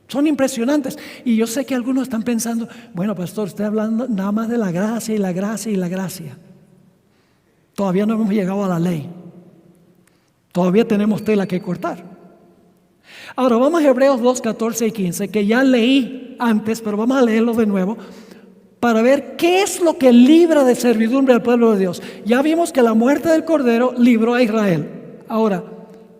Son impresionantes. Y yo sé que algunos están pensando, bueno, pastor, estoy hablando nada más de la gracia y la gracia y la gracia. Todavía no hemos llegado a la ley. Todavía tenemos tela que cortar. Ahora vamos a Hebreos 2, 14 y 15, que ya leí antes, pero vamos a leerlo de nuevo para ver qué es lo que libra de servidumbre al pueblo de Dios. Ya vimos que la muerte del Cordero libró a Israel. Ahora,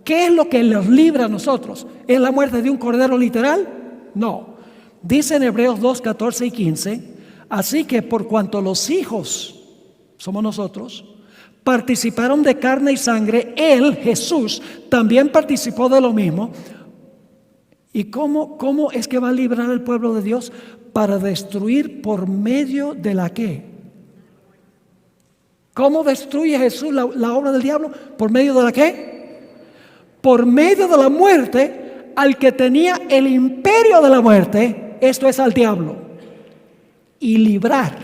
¿qué es lo que los libra a nosotros? ¿Es la muerte de un Cordero literal? No. Dice en Hebreos 2, 14 y 15, así que por cuanto los hijos, somos nosotros, participaron de carne y sangre, Él, Jesús, también participó de lo mismo. ¿Y cómo es que va a librar al pueblo de Dios? Para destruir por medio de la ¿qué? ¿Cómo destruye Jesús la obra del diablo? ¿Por medio de la qué? Por medio de la muerte al que tenía el imperio de la muerte, esto es al diablo, y librar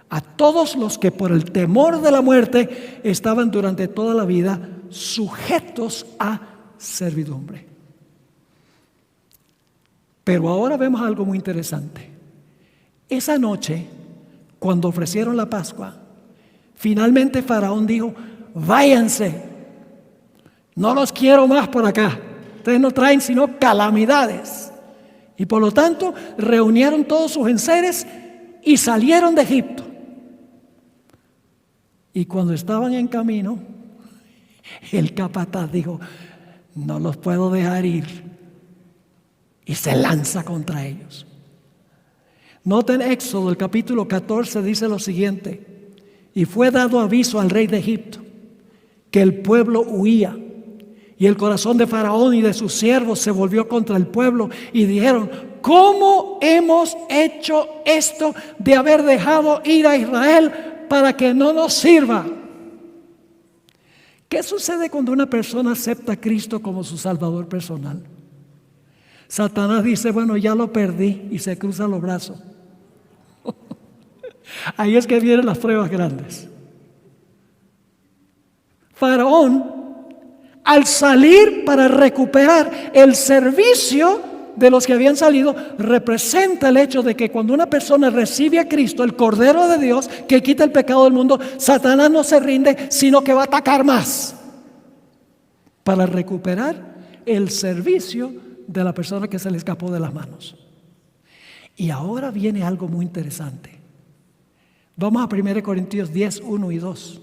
a todos los que por el temor de la muerte estaban durante toda la vida sujetos a servidumbre. Pero ahora vemos algo muy interesante. Esa noche, cuando ofrecieron la Pascua, finalmente Faraón dijo, váyanse, no los quiero más por acá, ustedes no traen sino calamidades. Y por lo tanto reunieron todos sus enseres y salieron de Egipto. Y cuando estaban en camino, el capataz dijo, no los puedo dejar ir. Y se lanza contra ellos. Noten Éxodo, el capítulo 14, dice lo siguiente: y fue dado aviso al rey de Egipto que el pueblo huía, y el corazón de Faraón y de sus siervos se volvió contra el pueblo, y dijeron, ¿cómo hemos hecho esto de haber dejado ir a Israel para que no nos sirva? ¿Qué sucede cuando una persona acepta a Cristo como su Salvador personal? Satanás dice, bueno, ya lo perdí, y se cruza los brazos. Ahí es que vienen las pruebas grandes. Faraón, al salir para recuperar el servicio de los que habían salido, representa el hecho de que cuando una persona recibe a Cristo, el Cordero de Dios, que quita el pecado del mundo, Satanás no se rinde, sino que va a atacar más para recuperar el servicio de la persona que se le escapó de las manos. Y ahora viene algo muy interesante. Vamos a 1 Corintios 10, 1 y 2.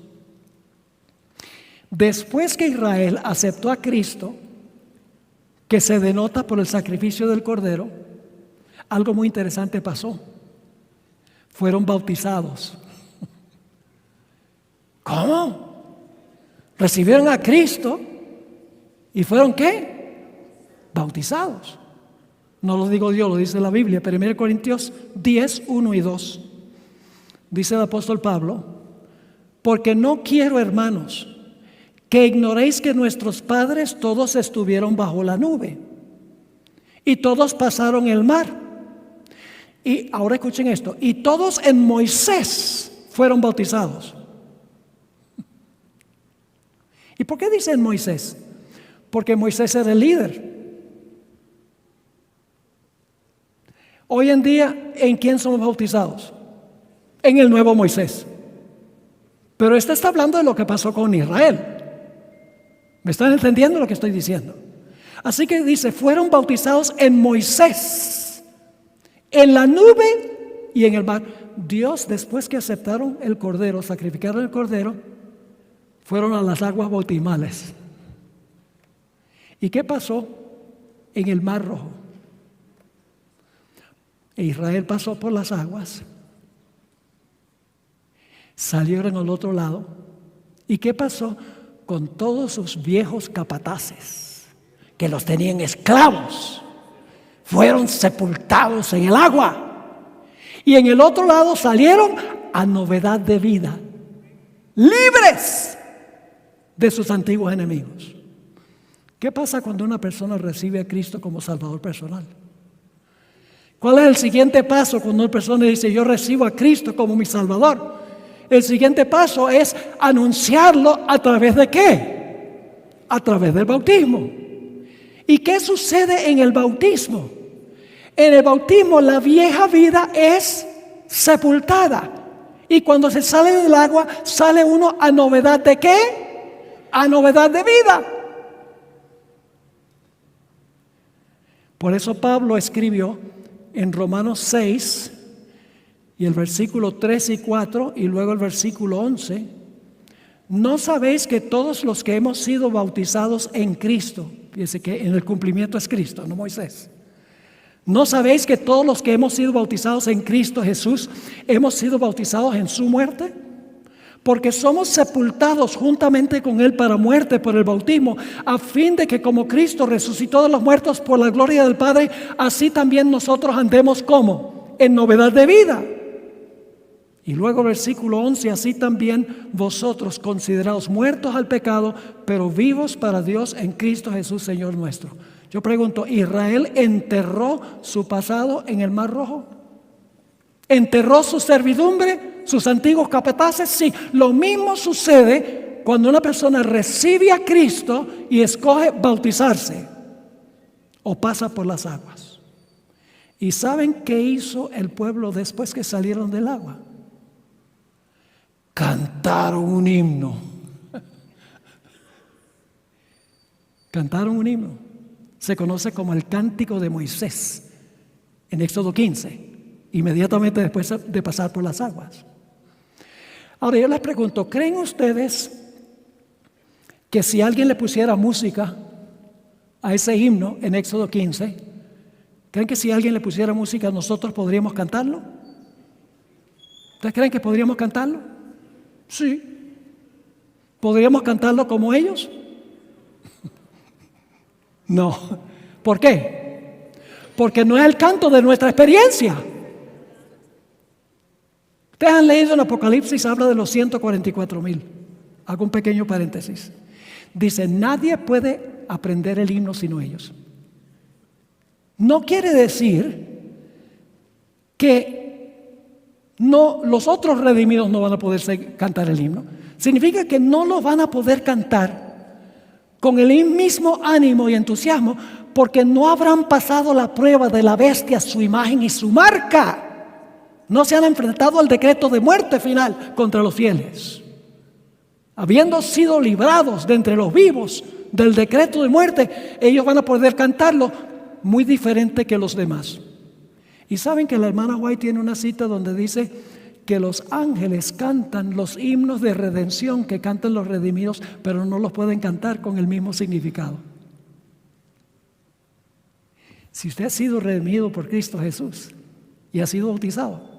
Después que Israel aceptó a Cristo, que se denota por el sacrificio del Cordero, algo muy interesante pasó. Fueron bautizados. ¿Cómo? Recibieron a Cristo y fueron ¿qué? Bautizados. No lo digo yo, lo dice la Biblia. 1 Corintios 10, 1 y 2. Dice el apóstol Pablo: porque no quiero, hermanos, que ignoréis que nuestros padres todos estuvieron bajo la nube y todos pasaron el mar. Y ahora escuchen esto: y todos en Moisés fueron bautizados. ¿Y por qué dice en Moisés? Porque Moisés era el líder. Hoy en día, ¿en quién somos bautizados? En el nuevo Moisés. Pero este está hablando de lo que pasó con Israel. ¿Me están entendiendo lo que estoy diciendo? Así que dice, fueron bautizados en Moisés, en la nube y en el mar. Dios, después que aceptaron el Cordero, sacrificaron el Cordero, fueron a las aguas bautismales. ¿Y qué pasó en el Mar Rojo? Israel pasó por las aguas, salieron al otro lado. ¿Y qué pasó con todos sus viejos capataces que los tenían esclavos? Fueron sepultados en el agua. Y en el otro lado salieron a novedad de vida, libres de sus antiguos enemigos. ¿Qué pasa cuando una persona recibe a Cristo como Salvador personal? ¿Cuál es el siguiente paso cuando una persona dice, yo recibo a Cristo como mi Salvador? El siguiente paso es anunciarlo a través de ¿qué? A través del bautismo. ¿Y qué sucede en el bautismo? En el bautismo la vieja vida es sepultada. Y cuando se sale del agua, sale uno a novedad de ¿qué? A novedad de vida. Por eso Pablo escribió en Romanos 6 y el versículo 3 y 4 y luego el versículo 11: ¿no sabéis que todos los que hemos sido bautizados en Cristo, fíjense que en el cumplimiento es Cristo, no Moisés, ¿no sabéis que todos los que hemos sido bautizados en Cristo Jesús hemos sido bautizados en su muerte? Porque somos sepultados juntamente con Él para muerte por el bautismo, a fin de que como Cristo resucitó de los muertos por la gloria del Padre, así también nosotros andemos como en novedad de vida. Y luego versículo 11: así también vosotros, considerados muertos al pecado, pero vivos para Dios en Cristo Jesús Señor nuestro. Yo pregunto, ¿Israel enterró su pasado en el Mar Rojo? ¿Enterró su servidumbre, sus antiguos capataces? Sí, lo mismo sucede cuando una persona recibe a Cristo y escoge bautizarse o pasa por las aguas. ¿Y saben qué hizo el pueblo después que salieron del agua? Cantaron un himno. Cantaron un himno. Se conoce como el Cántico de Moisés en Éxodo 15. Inmediatamente después de pasar por las aguas. Ahora yo les pregunto, ¿creen ustedes que si alguien le pusiera música a ese himno en Éxodo 15, creen que si alguien le pusiera música nosotros podríamos cantarlo? ¿Ustedes creen que podríamos cantarlo? Sí. ¿Podríamos cantarlo como ellos? No. ¿Por qué? Porque no es el canto de nuestra experiencia. Ustedes han leído en Apocalipsis, habla de los 144,000. Hago un pequeño paréntesis. Dice, nadie puede aprender el himno sino ellos. no quiere decir que los otros redimidos no van a poder cantar el himno. Significa que no lo van a poder cantar con el mismo ánimo y entusiasmo, porque no habrán pasado la prueba de la bestia, su imagen y su marca. No se han enfrentado al decreto de muerte final contra los fieles. Habiendo sido librados de entre los vivos del decreto de muerte, ellos van a poder cantarlo muy diferente que los demás. Y saben que la hermana White tiene una cita donde dice que los ángeles cantan los himnos de redención que cantan los redimidos, pero no los pueden cantar con el mismo significado. Si usted ha sido redimido por Cristo Jesús y ha sido bautizado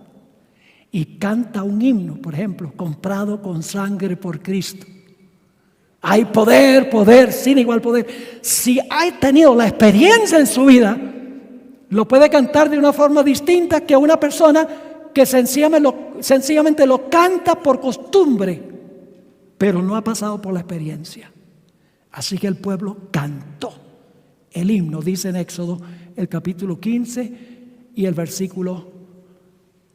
y canta un himno, por ejemplo, comprado con sangre por Cristo, hay poder, poder, sin igual poder. Si ha tenido la experiencia en su vida, lo puede cantar de una forma distinta que una persona que sencillamente lo canta por costumbre, pero no ha pasado por la experiencia. Así que el pueblo cantó el himno, dice en Éxodo el capítulo 15 y el versículo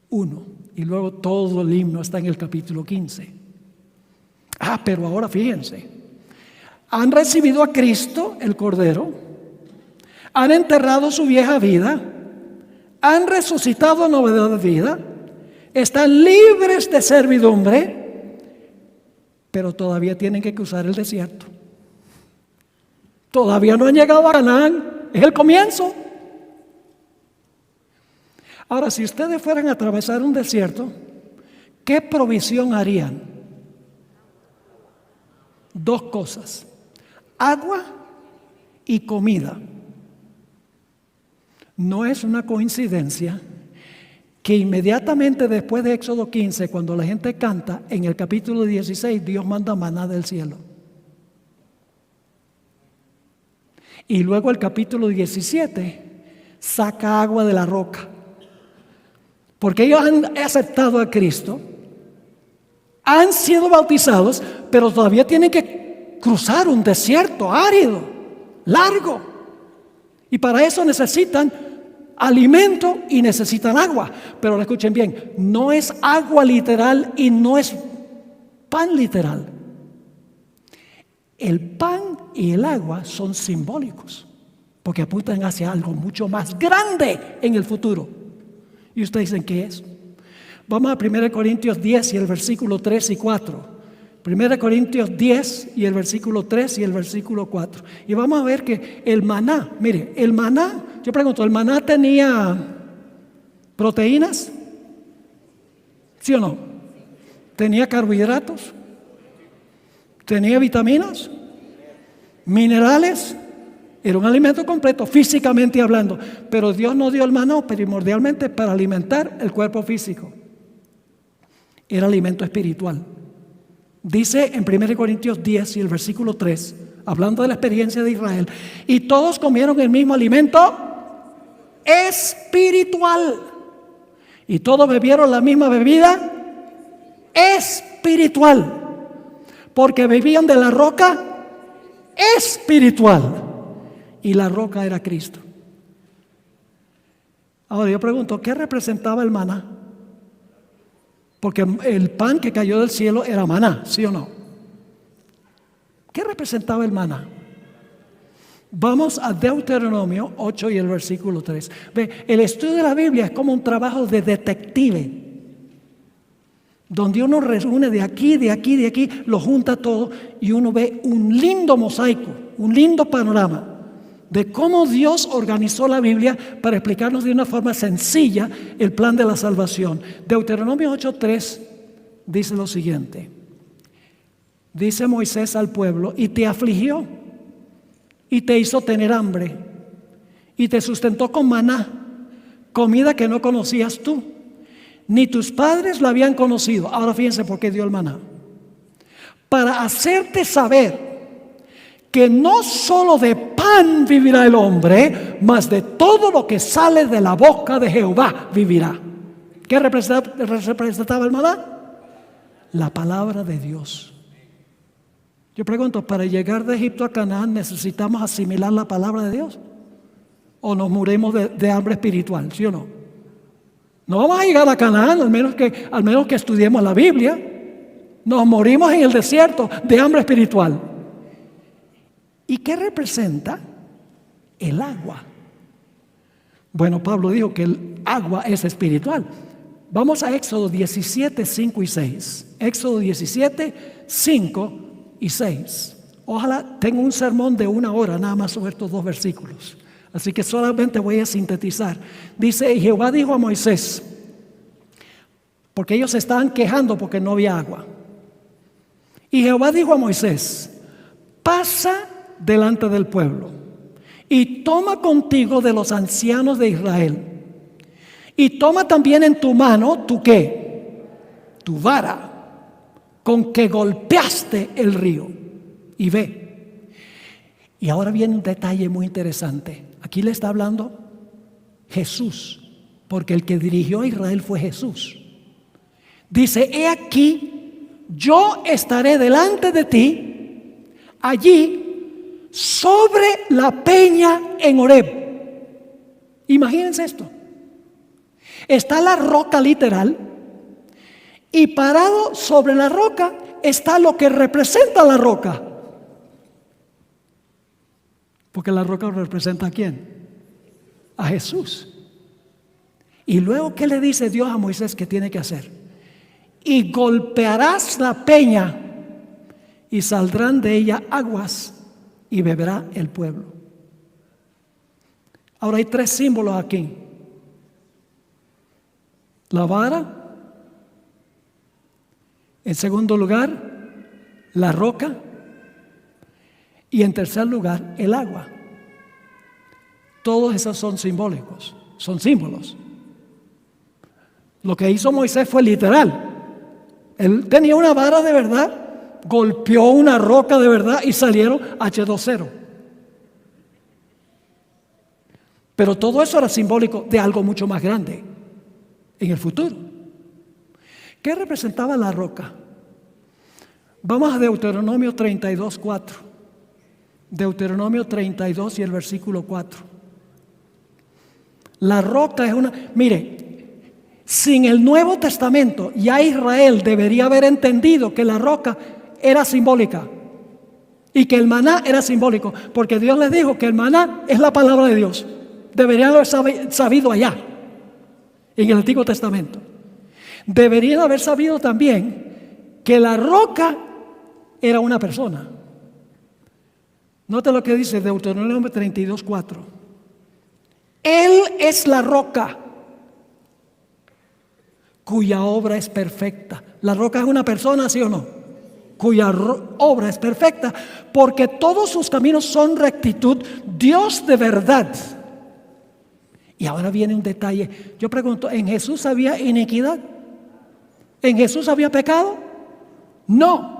1. Y luego todo el himno está en el capítulo 15. Pero ahora fíjense, han recibido a Cristo, el Cordero, han enterrado su vieja vida, han resucitado a novedad de vida, están libres de servidumbre, pero todavía tienen que cruzar el desierto. Todavía no han llegado a Canaán, es el comienzo. Ahora, si ustedes fueran a atravesar un desierto, ¿qué provisión harían? Dos cosas: agua y comida. No es una coincidencia que inmediatamente después de Éxodo 15, cuando la gente canta, en el capítulo 16 Dios manda maná del cielo. Y luego el capítulo 17 saca agua de la roca. Porque ellos han aceptado a Cristo, han sido bautizados, pero todavía tienen que cruzar un desierto árido, largo. Y para eso necesitan alimento y necesitan agua. Pero escuchen bien, no es agua literal y no es pan literal. El pan y el agua son simbólicos, porque apuntan hacia algo mucho más grande en el futuro. Y ustedes dicen, ¿qué es? Vamos a 1 Corintios 10 y el versículo 3 y 4. 1 Corintios 10 y el versículo 3 y el versículo 4. Y vamos a ver que el maná, mire, el maná, yo pregunto, ¿el maná tenía proteínas? ¿Sí o no? ¿Tenía carbohidratos? ¿Tenía vitaminas? ¿Minerales? Era un alimento completo, físicamente hablando. Pero Dios no dio el maná primordialmente para alimentar el cuerpo físico. Era alimento espiritual. Dice en 1 Corintios 10 y el versículo 3, hablando de la experiencia de Israel, y todos comieron el mismo alimento espiritual, y todos bebieron la misma bebida espiritual, porque bebían de la roca espiritual, y la roca era Cristo. Ahora yo pregunto, ¿qué representaba el maná? Porque el pan que cayó del cielo era maná, ¿sí o no? ¿Qué representaba el maná? Vamos a Deuteronomio 8 y el versículo 3. Ve, el estudio de la Biblia es como un trabajo de detective, donde uno reúne de aquí, lo junta todo y uno ve un lindo mosaico, un lindo panorama de cómo Dios organizó la Biblia para explicarnos de una forma sencilla el plan de la salvación. Deuteronomio 8:3 dice lo siguiente: dice Moisés al pueblo, y te afligió, y te hizo tener hambre, y te sustentó con maná, comida que no conocías tú, ni tus padres la habían conocido. Ahora fíjense por qué dio el maná: para hacerte saber que no solo de pan vivirá el hombre, mas de todo lo que sale de la boca de Jehová vivirá. ¿Qué representaba el maná? La palabra de Dios. Yo pregunto, ¿para llegar de Egipto a Canaán necesitamos asimilar la palabra de Dios? o nos morimos de hambre espiritual, ¿sí o no? No vamos a llegar a Canaán, al menos que estudiemos la Biblia. Nos morimos en el desierto de hambre espiritual. ¿Y qué representa el agua? Bueno, Pablo dijo que el agua es espiritual. Vamos a Éxodo 17, 5 y 6. Éxodo 17, 5 y 6. Ojalá tenga un sermón de 1 hora nada más sobre estos 2 versículos. Así que solamente voy a sintetizar. Dice, y Jehová dijo a Moisés, porque ellos se estaban quejando porque no había agua. Y Jehová dijo a Moisés, pasa delante del pueblo y toma contigo de los ancianos de Israel. Y toma también en tu mano, ¿tu qué? Tu vara, con que golpeaste el río. Y ve. Y ahora viene un detalle muy interesante. Aquí le está hablando Jesús, porque el que dirigió a Israel fue Jesús. Dice, he aquí, yo estaré delante de ti, allí, sobre la peña en Horeb. Imagínense esto. Está la roca literal, y parado sobre la roca está lo que representa la roca. Porque la roca representa ¿a quién? A Jesús. Y luego, ¿qué le dice Dios a Moisés que tiene que hacer? Y golpearás la peña y saldrán de ella aguas y beberá el pueblo. Ahora hay 3 símbolos aquí. La vara. En segundo lugar, la roca. Y en tercer lugar, el agua. Todos esos son simbólicos, son símbolos. Lo que hizo Moisés fue literal. Él tenía una vara de verdad, golpeó una roca de verdad y salieron H2O. Pero todo eso era simbólico de algo mucho más grande en el futuro. ¿Qué representaba la roca? Vamos a Deuteronomio 32, 4. Deuteronomio 32 y el versículo 4. La roca es una... Mire, sin el Nuevo Testamento ya Israel debería haber entendido que la roca era simbólica y que el maná era simbólico, porque Dios les dijo que el maná es la palabra de Dios. Deberían haber sabido allá, en el Antiguo Testamento. Deberían haber sabido también que la roca era una persona. Note lo que dice Deuteronomio 32, 4. Él es la roca cuya obra es perfecta. La roca es una persona, ¿sí o no? Cuya obra es perfecta, porque todos sus caminos son rectitud, Dios de verdad. Y ahora viene un detalle. Yo pregunto, ¿en Jesús había iniquidad? ¿En Jesús había pecado? No.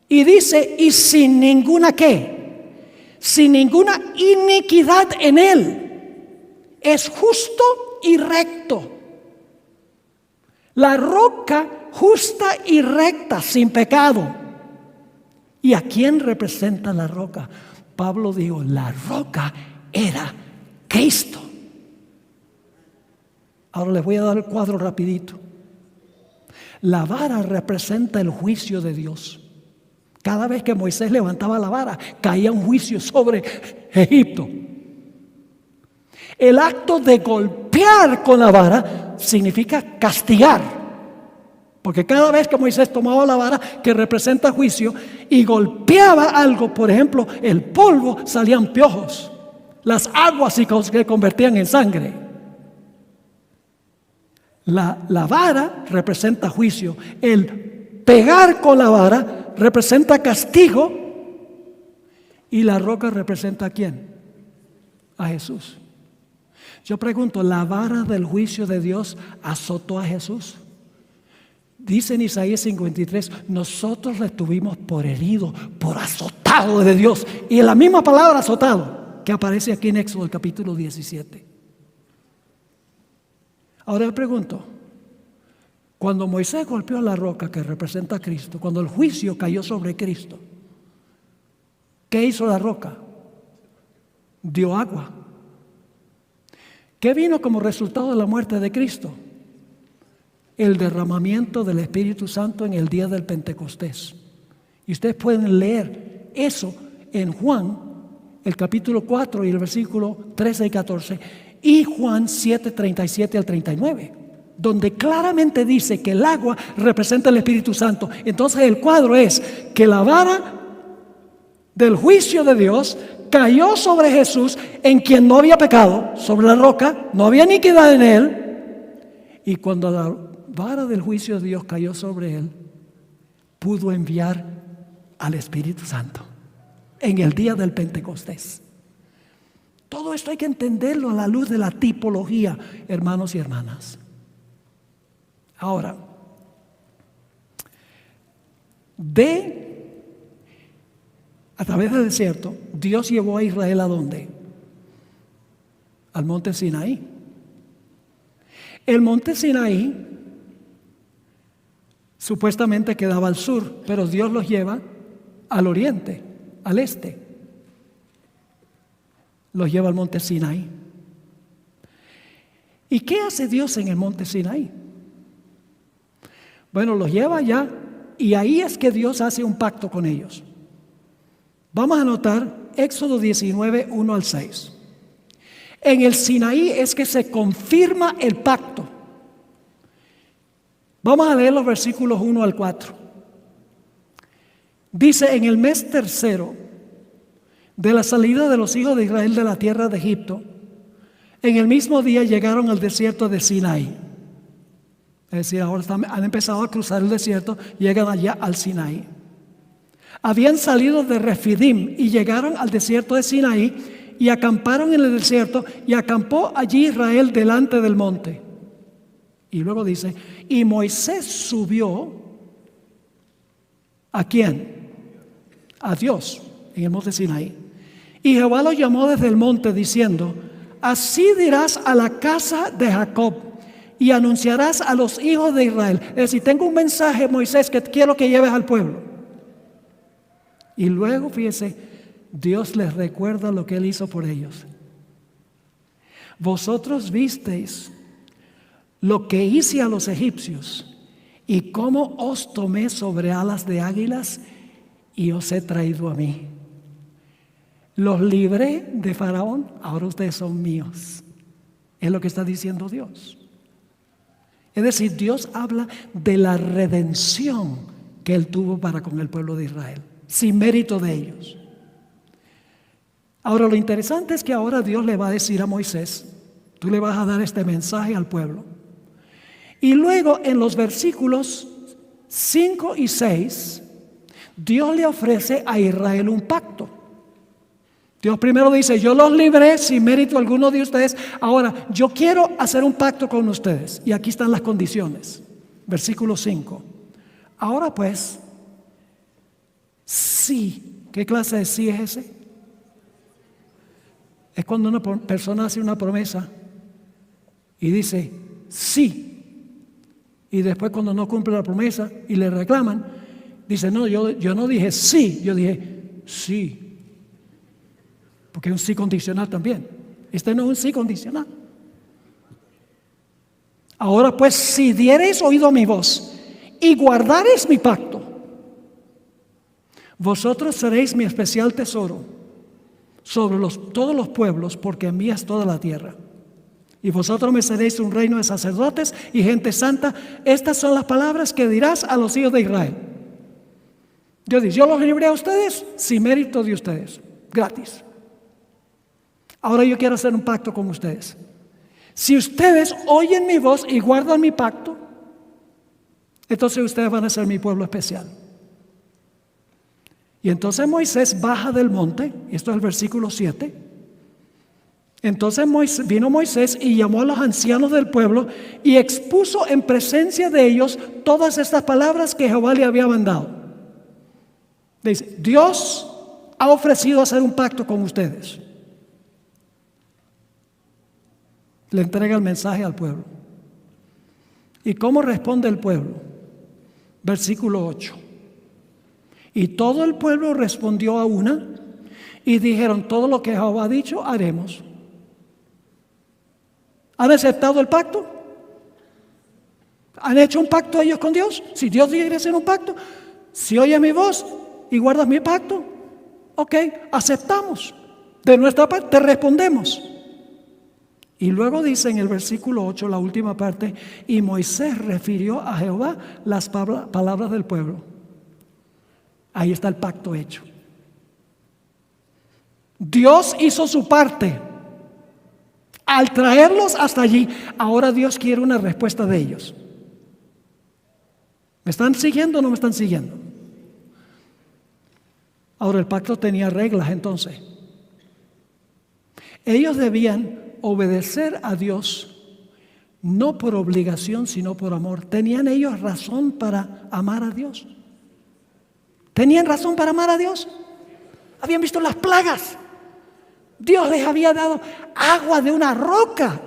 Y dice, y sin ninguna ¿qué? Sin ninguna iniquidad en él. Es justo y recto. La roca justa y recta, sin pecado. ¿Y a quién representa la roca? Pablo dijo, la roca era Cristo. Ahora les voy a dar el cuadro rapidito. La vara representa el juicio de Dios. Cada vez que Moisés levantaba la vara, caía un juicio sobre Egipto. El acto de golpear con la vara significa castigar. Porque cada vez que Moisés tomaba la vara, que representa juicio, y golpeaba algo, por ejemplo, el polvo, salían piojos. Las aguas se convertían en sangre. La vara representa juicio. El pegar con la vara representa castigo, y la roca representa ¿a quién? A Jesús. Yo pregunto, ¿la vara del juicio de Dios azotó a Jesús? Dice en Isaías 53, nosotros le tuvimos por herido, por azotado de Dios. Y en la misma palabra azotado que aparece aquí en Éxodo, el capítulo 17. Ahora le pregunto, cuando Moisés golpeó la roca que representa a Cristo, cuando el juicio cayó sobre Cristo, ¿qué hizo la roca? Dio agua. ¿Qué vino como resultado de la muerte de Cristo? El derramamiento del Espíritu Santo en el día del Pentecostés. Y ustedes pueden leer eso en Juan, el capítulo 4 y el versículo 13 y 14, y Juan 7, 37 al 39, donde claramente dice que el agua representa el Espíritu Santo. Entonces el cuadro es que la vara del juicio de Dios cayó sobre Jesús, en quien no había pecado, sobre la roca, no había iniquidad en él, y cuando la vara del juicio de Dios cayó sobre él, pudo enviar al Espíritu Santo en el día del Pentecostés. Todo esto hay que entenderlo a la luz de la tipología, hermanos y hermanas. Ahora, a través del desierto, Dios llevó a Israel ¿a dónde? Al monte Sinaí. El monte Sinaí supuestamente quedaba al sur, pero Dios los lleva al oriente, al este. Los lleva al monte Sinaí. ¿Y qué hace Dios en el monte Sinaí? Bueno, los lleva allá y ahí es que Dios hace un pacto con ellos. Vamos a anotar Éxodo 19, 1 al 6. En el Sinaí es que se confirma el pacto. Vamos a leer los versículos 1 al 4. Dice: en el mes tercero de la salida de los hijos de Israel de la tierra de Egipto, en el mismo día llegaron al desierto de Sinaí. Es decir, ahora han empezado a cruzar el desierto, llegan allá al Sinaí. Habían salido de Refidim y llegaron al desierto de Sinaí y acamparon en el desierto, y acampó allí Israel delante del monte. Y luego dice: y Moisés subió ¿a quién? A Dios en el monte Sinaí. Y Jehová lo llamó desde el monte diciendo: así dirás a la casa de Jacob y anunciarás a los hijos de Israel. Es decir, tengo un mensaje, Moisés, que quiero que lleves al pueblo. Y luego, fíjese, Dios les recuerda lo que Él hizo por ellos. Vosotros visteis lo que hice a los egipcios y cómo os tomé sobre alas de águilas y os he traído a mí. Los libré de Faraón, ahora ustedes son míos. Es lo que está diciendo Dios. Es decir, Dios habla de la redención que Él tuvo para con el pueblo de Israel, sin mérito de ellos. Ahora, lo interesante es que ahora Dios le va a decir a Moisés: tú le vas a dar este mensaje al pueblo. Y luego en los versículos 5 y 6, Dios le ofrece a Israel un pacto. Dios primero dice: yo los libré sin mérito alguno de ustedes. Ahora, yo quiero hacer un pacto con ustedes. Y aquí están las condiciones. Versículo 5. Ahora pues, sí. ¿Qué clase de sí es ese? Es cuando una persona hace una promesa y dice sí. Y después, cuando no cumple la promesa y le reclaman, dice: no, yo no dije sí, yo dije sí. Porque es un sí condicional también. Este no es un sí condicional. Ahora pues, si diereis oído a mi voz y guardareis mi pacto, vosotros seréis mi especial tesoro sobre todos los pueblos, porque mía es toda la tierra. Y vosotros me seréis un reino de sacerdotes y gente santa. Estas son las palabras que dirás a los hijos de Israel. Dios dice: yo los libré a ustedes sin mérito de ustedes, gratis. Ahora yo quiero hacer un pacto con ustedes. Si ustedes oyen mi voz y guardan mi pacto, entonces ustedes van a ser mi pueblo especial. Y entonces Moisés baja del monte, esto es el versículo 7. Entonces vino Moisés y llamó a los ancianos del pueblo y expuso en presencia de ellos todas estas palabras que Jehová le había mandado. Dice: Dios ha ofrecido hacer un pacto con ustedes. Le entrega el mensaje al pueblo. ¿Y cómo responde el pueblo? Versículo 8. Y todo el pueblo respondió a una y dijeron: todo lo que Jehová ha dicho haremos. ¿Han aceptado el pacto? ¿Han hecho un pacto ellos con Dios? Si Dios quiere hacer un pacto, si oyes mi voz y guardas mi pacto, ok, aceptamos. De nuestra parte te respondemos. Y luego dice en el versículo 8, la última parte, y Moisés refirió a Jehová las palabras del pueblo. Ahí está el pacto hecho. Dios hizo su parte al traerlos hasta allí. Ahora Dios quiere una respuesta de ellos. ¿Me están siguiendo o no me están siguiendo? Ahora el pacto tenía reglas entonces. Ellos debían obedecer a Dios no por obligación sino por amor. ¿Tenían ellos razón para amar a Dios? ¿Tenían razón para amar a Dios? Habían visto las plagas. Dios les había dado agua de una roca,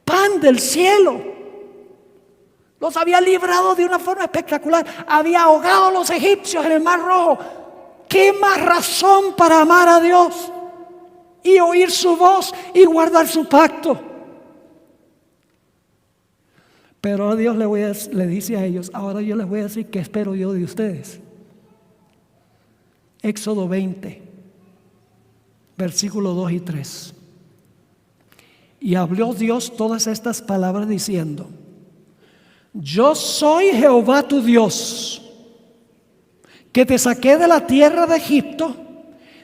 pan del cielo. Los había librado de una forma espectacular. Había ahogado a los egipcios en el Mar Rojo. ¿Qué más razón para amar a Dios y oír su voz y guardar su pacto? Pero ahora Dios le dice a ellos, ahora yo les voy a decir qué espero yo de ustedes. Éxodo 20, versículos 2 y 3. Y habló Dios todas estas palabras diciendo: yo soy Jehová tu Dios, que te saqué de la tierra de Egipto,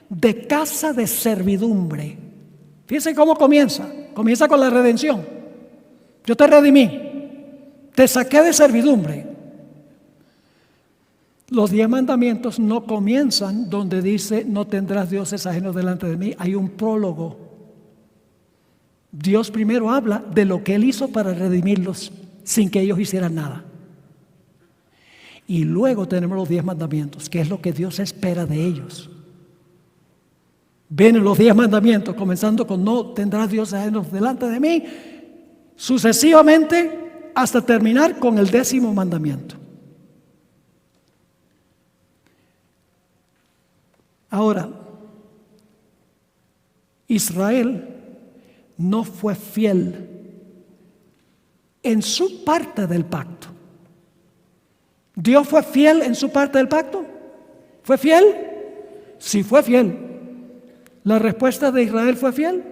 de casa de servidumbre. Fíjense cómo comienza. Comienza con la redención. Yo te redimí, te saqué de servidumbre. Los 10 mandamientos no comienzan donde dice no tendrás dioses ajenos delante de mí. Hay un prólogo. Dios primero habla de lo que Él hizo para redimirlos sin que ellos hicieran nada. Y luego tenemos los 10 mandamientos, que es lo que Dios espera de ellos. Vienen los 10 mandamientos, comenzando con no tendrás dioses ajenos delante de mí, sucesivamente hasta terminar con el 10º mandamiento. Ahora, Israel no fue fiel en su parte del pacto. ¿Dios fue fiel en su parte del pacto? ¿Fue fiel? Sí, fue fiel. ¿La respuesta de Israel fue fiel?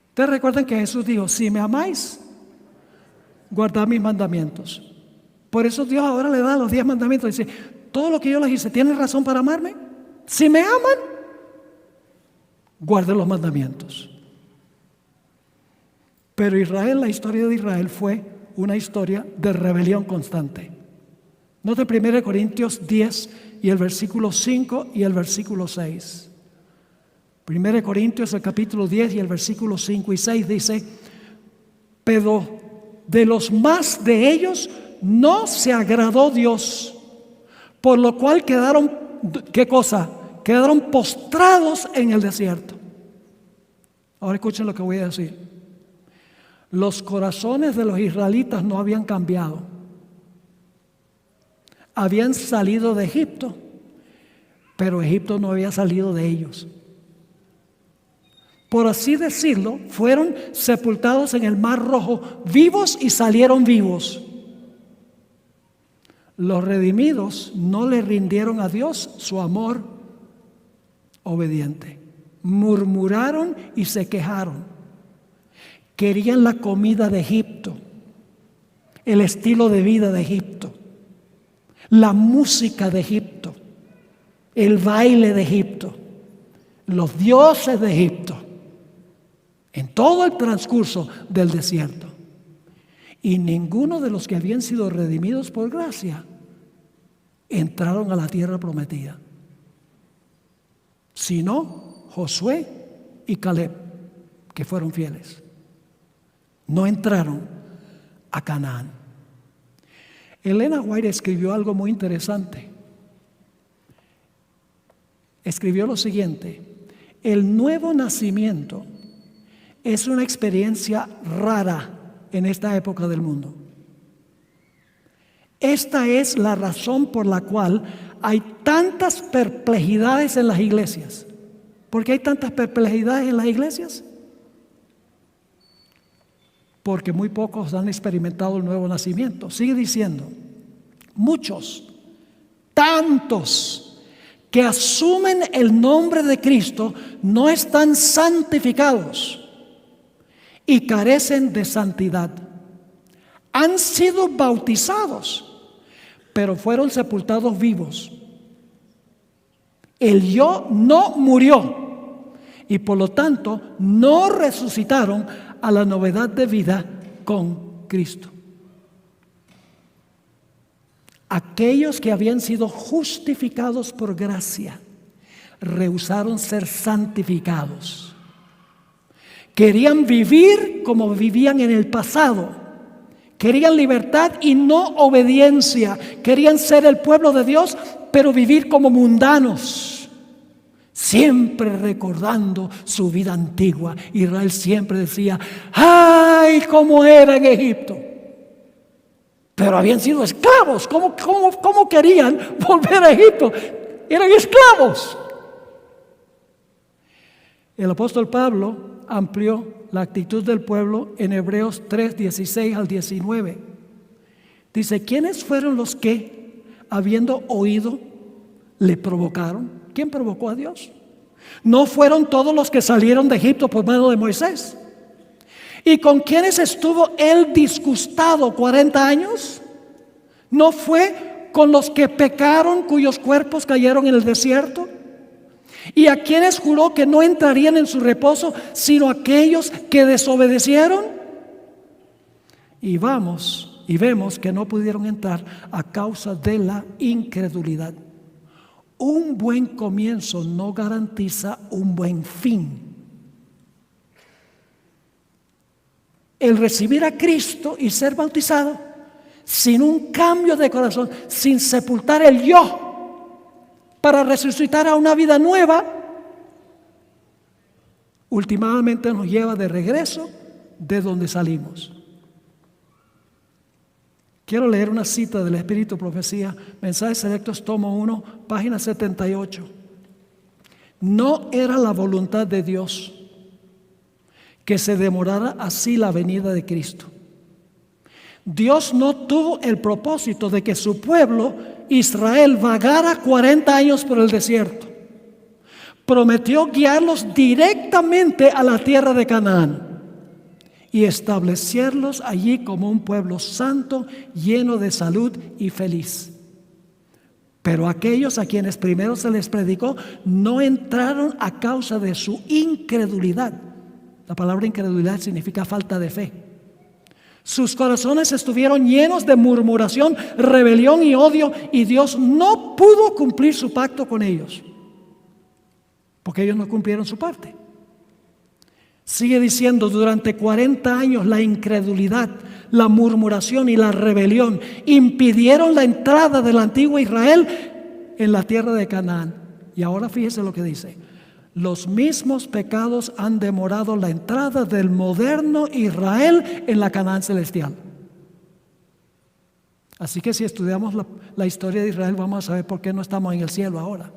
Ustedes recuerdan que Jesús dijo: si me amáis, guardad mis mandamientos. Por eso Dios ahora le da los 10 mandamientos. Dice: todo lo que yo les hice, ¿tienen razón para amarme? Si me aman, guarden los mandamientos. Pero Israel, la historia de Israel fue una historia de rebelión constante. Note 1 Corintios 10 y el versículo 5 y el versículo 6. 1 Corintios el capítulo 10 y el versículo 5 y 6 dice: pero de los más de ellos no se agradó Dios, por lo cual quedaron, ¿qué cosa? Quedaron postrados en el desierto. Ahora escuchen lo que voy a decir. Los corazones de los israelitas no habían cambiado. Habían salido de Egipto, pero Egipto no había salido de ellos. Por así decirlo, fueron sepultados en el Mar Rojo vivos y salieron vivos. Los redimidos no le rindieron a Dios su amor obediente. Murmuraron y se quejaron. Querían la comida de Egipto, el estilo de vida de Egipto, la música de Egipto, el baile de Egipto, los dioses de Egipto, en todo el transcurso del desierto. Y ninguno de los que habían sido redimidos por gracia entraron a la tierra prometida, sino Josué y Caleb, que fueron fieles. No entraron a Canaán. Elena White escribió algo muy interesante. Escribió lo siguiente: el nuevo nacimiento es una experiencia rara en esta época del mundo. Esta es la razón por la cual hay tantas perplejidades en las iglesias. ¿Por qué hay tantas perplejidades en las iglesias? porque muy pocos han experimentado el nuevo nacimiento. Sigue diciendo, muchos, tantos que asumen el nombre de Cristo no están santificados y carecen de santidad. Han sido bautizados, pero fueron sepultados vivos. El yo no murió y por lo tanto no resucitaron a la novedad de vida con Cristo. Aquellos que habían sido justificados por gracia rehusaron ser santificados. Querían vivir como vivían en el pasado. Querían libertad y no obediencia. Querían ser el pueblo de Dios, pero vivir como mundanos. Siempre recordando su vida antigua. Israel siempre decía, ¡ay, cómo era en Egipto! Pero habían sido esclavos. ¿Cómo querían volver a Egipto? Eran esclavos. El apóstol Pablo amplió la actitud del pueblo en Hebreos 3, 16 al 19. Dice, ¿quiénes fueron los que, habiendo oído, le provocaron? ¿Quién provocó a Dios? ¿No fueron todos los que salieron de Egipto por mano de Moisés? ¿Y con quiénes estuvo él disgustado 40 años? ¿No fue con los que pecaron, cuyos cuerpos cayeron en el desierto? ¿Y a quienes juró que no entrarían en su reposo, sino aquellos que desobedecieron? Y vemos que no pudieron entrar a causa de la incredulidad. Un buen comienzo no garantiza un buen fin. El recibir a Cristo y ser bautizado sin un cambio de corazón, sin sepultar el yo para resucitar a una vida nueva, últimamente nos lleva de regreso de donde salimos. Quiero leer una cita del Espíritu Profecía, Mensajes Selectos, tomo 1, página 78. No era la voluntad de Dios que se demorara así la venida de Cristo. Dios no tuvo el propósito de que su pueblo, Israel, vagara 40 años por el desierto. Prometió guiarlos directamente a la tierra de Canaán y establecerlos allí como un pueblo santo, lleno de salud y feliz. Pero aquellos a quienes primero se les predicó no entraron a causa de su incredulidad. La palabra incredulidad significa falta de fe. Sus corazones estuvieron llenos de murmuración, rebelión y odio, y Dios no pudo cumplir su pacto con ellos, porque ellos no cumplieron su parte. Sigue diciendo, durante 40 años la incredulidad, la murmuración y la rebelión impidieron la entrada del antiguo Israel en la tierra de Canaán. Y ahora fíjese lo que dice: los mismos pecados han demorado la entrada del moderno Israel en la Canaán celestial. Así que si estudiamos la historia de Israel, vamos a saber por qué no estamos en el cielo ahora.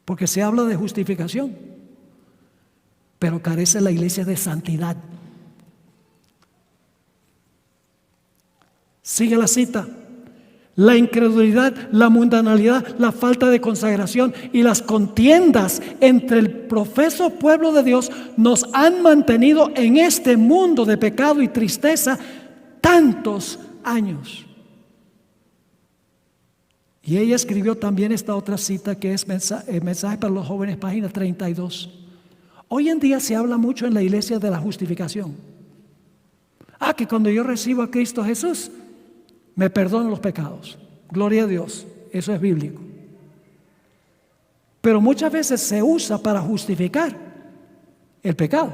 Porque se habla de justificación, pero carece la iglesia de santidad. Sigue la cita. La incredulidad, la mundanalidad, la falta de consagración y las contiendas entre el profeso pueblo de Dios nos han mantenido en este mundo de pecado y tristeza tantos años. Y ella escribió también esta otra cita que es Mensaje para los Jóvenes, página 32. Hoy en día se habla mucho en la iglesia de la justificación. Que cuando yo recibo a Cristo Jesús, me perdonan los pecados. Gloria a Dios, eso es bíblico. Pero muchas veces se usa para justificar el pecado.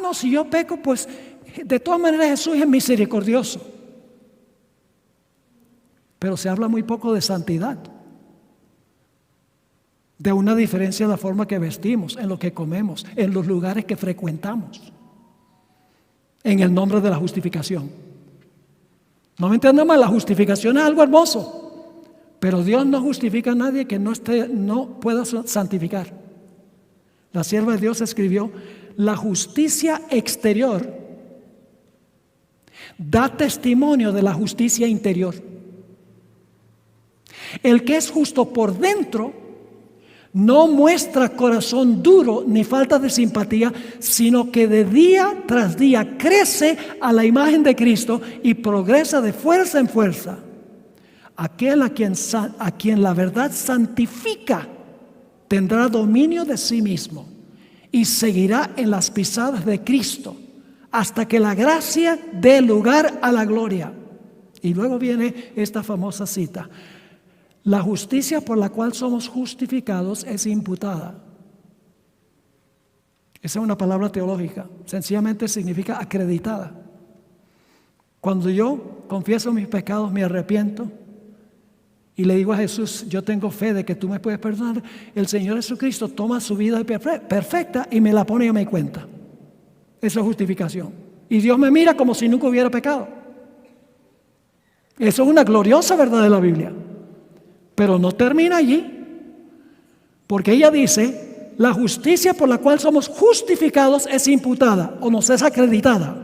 No, si yo peco, pues de todas maneras Jesús es misericordioso. Pero se habla muy poco de santidad, de una diferencia en la forma que vestimos, en lo que comemos, en los lugares que frecuentamos, en el nombre de la justificación. No me entiendan mal, la justificación es algo hermoso, pero Dios no justifica a nadie que no pueda santificar. La sierva de Dios escribió: la justicia exterior da testimonio de la justicia interior. El que es justo por dentro no muestra corazón duro ni falta de simpatía, sino que de día tras día crece a la imagen de Cristo y progresa de fuerza en fuerza. Aquel a quien la verdad santifica tendrá dominio de sí mismo y seguirá en las pisadas de Cristo hasta que la gracia dé lugar a la gloria. Y luego viene esta famosa cita: la justicia por la cual somos justificados es imputada. Esa es una palabra teológica, sencillamente significa acreditada. Cuando yo confieso mis pecados, me arrepiento y le digo a Jesús: yo tengo fe de que tú me puedes perdonar, el Señor Jesucristo toma su vida perfecta y me la pone a mi cuenta. Eso es justificación. Y Dios me mira como si nunca hubiera pecado. Eso es una gloriosa verdad de la Biblia. Pero no termina allí, porque ella dice: la justicia por la cual somos justificados es imputada o nos es acreditada.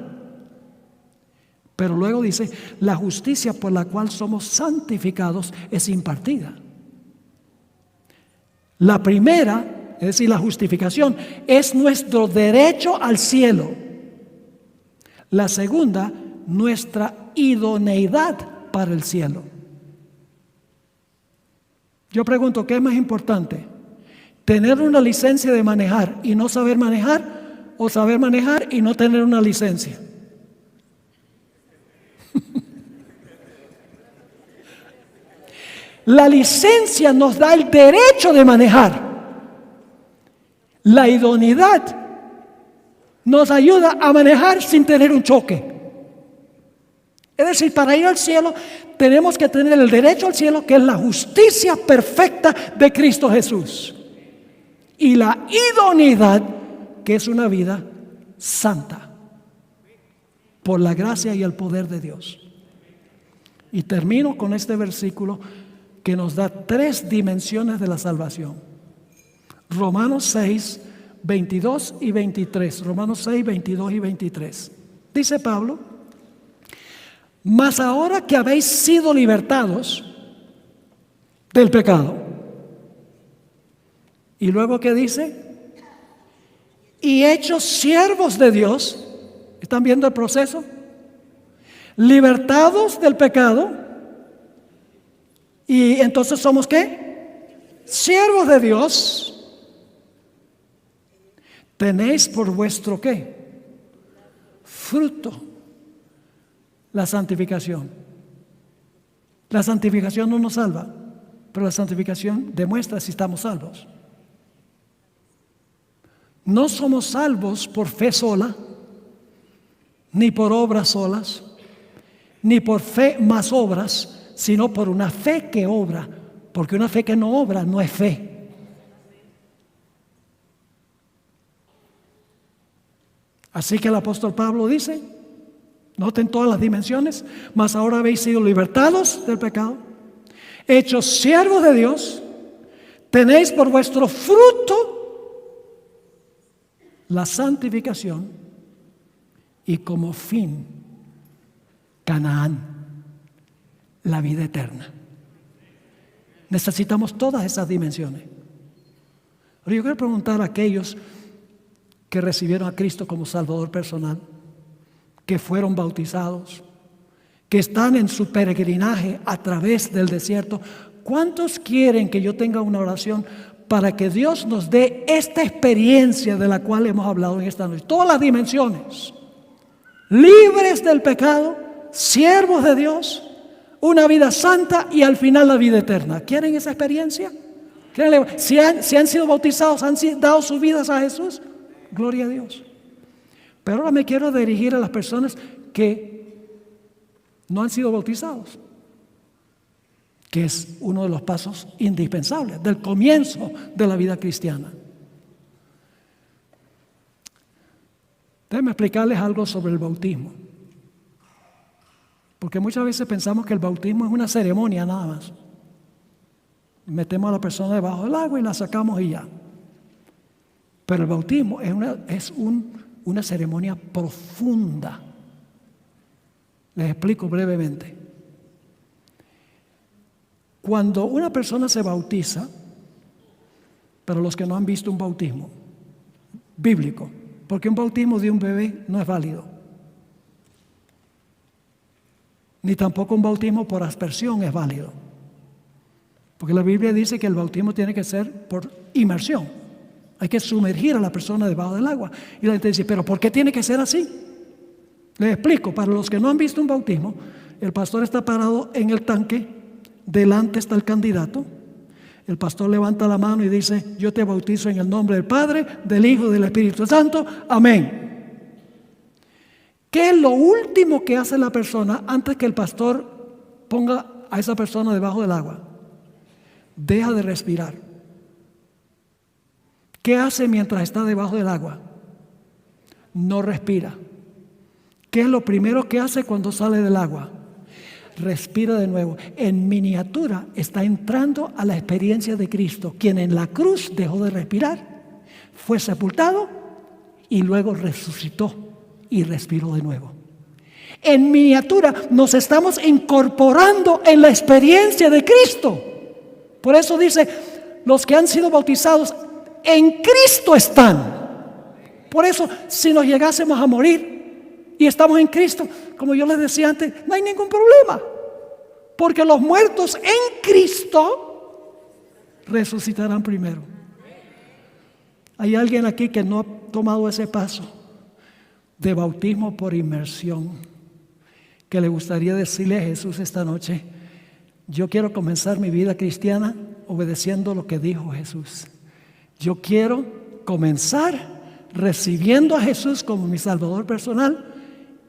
Pero luego dice: la justicia por la cual somos santificados es impartida. La primera, es decir, la justificación, es nuestro derecho al cielo. La segunda, nuestra idoneidad para el cielo. Yo pregunto, ¿qué es más importante? ¿Tener una licencia de manejar y no saber manejar? ¿O saber manejar y no tener una licencia? La licencia nos da el derecho de manejar. La idoneidad nos ayuda a manejar sin tener un choque. Es decir, para ir al cielo tenemos que tener el derecho al cielo, que es la justicia perfecta de Cristo Jesús, y la idoneidad, que es una vida santa por la gracia y el poder de Dios. Y termino con este versículo que nos da 3 dimensiones de la salvación. Romanos 6, 22 y 23. Romanos 6, 22 y 23. Dice Pablo: mas ahora que habéis sido libertados del pecado. Y luego, ¿qué dice? Y hechos siervos de Dios. ¿Están viendo el proceso? Libertados del pecado. Y entonces somos ¿qué? Siervos de Dios. Tenéis por vuestro ¿qué? Fruto la santificación. La santificación no nos salva, pero la santificación demuestra si estamos salvos. No somos salvos por fe sola, ni por obras solas, ni por fe más obras, sino por una fe que obra, porque una fe que no obra no es fe. Así que el apóstol Pablo dice, noten todas las dimensiones: mas ahora habéis sido libertados del pecado, hechos siervos de Dios, tenéis por vuestro fruto la santificación y como fin Canaán, la vida eterna. Necesitamos todas esas dimensiones. Pero yo quiero preguntar a aquellos que recibieron a Cristo como Salvador personal, que fueron bautizados, que están en su peregrinaje a través del desierto: ¿cuántos quieren que yo tenga una oración para que Dios nos dé esta experiencia de la cual hemos hablado en esta noche? Todas las dimensiones, libres del pecado, siervos de Dios, una vida santa y al final la vida eterna. ¿Quieren esa experiencia? Si han sido bautizados, han dado sus vidas a Jesús, gloria a Dios. Pero ahora me quiero dirigir a las personas que no han sido bautizados, que es uno de los pasos indispensables del comienzo de la vida cristiana. Déjenme explicarles algo sobre el bautismo, porque muchas veces pensamos que el bautismo es una ceremonia nada más. Metemos a la persona debajo del agua y la sacamos y ya. Pero el bautismo es una ceremonia profunda. Les explico brevemente. Cuando una persona se bautiza, para los que no han visto un bautismo bíblico, porque un bautismo de un bebé no es válido, ni tampoco un bautismo por aspersión es válido, porque la Biblia dice que el bautismo tiene que ser por inmersión. Hay que sumergir a la persona debajo del agua. Y la gente dice, ¿pero por qué tiene que ser así? Les explico, para los que no han visto un bautismo, el pastor está parado en el tanque, delante está el candidato, el pastor levanta la mano y dice, yo te bautizo en el nombre del Padre, del Hijo y del Espíritu Santo, amén. ¿Qué es lo último que hace la persona antes que el pastor ponga a esa persona debajo del agua? Deja de respirar. ¿Qué hace mientras está debajo del agua? No respira. ¿Qué es lo primero que hace cuando sale del agua? Respira de nuevo. En miniatura está entrando a la experiencia de Cristo, quien en la cruz dejó de respirar, fue sepultado y luego resucitó y respiró de nuevo. En miniatura nos estamos incorporando en la experiencia de Cristo. Por eso dice, los que han sido bautizados en Cristo están. Por eso, si nos llegásemos a morir y estamos en Cristo, como yo les decía antes, no hay ningún problema, porque los muertos en Cristo resucitarán primero. Hay alguien aquí que no ha tomado ese paso de bautismo por inmersión, que le gustaría decirle a Jesús esta noche, yo quiero comenzar mi vida cristiana obedeciendo lo que dijo Jesús. Yo quiero comenzar recibiendo a Jesús como mi Salvador personal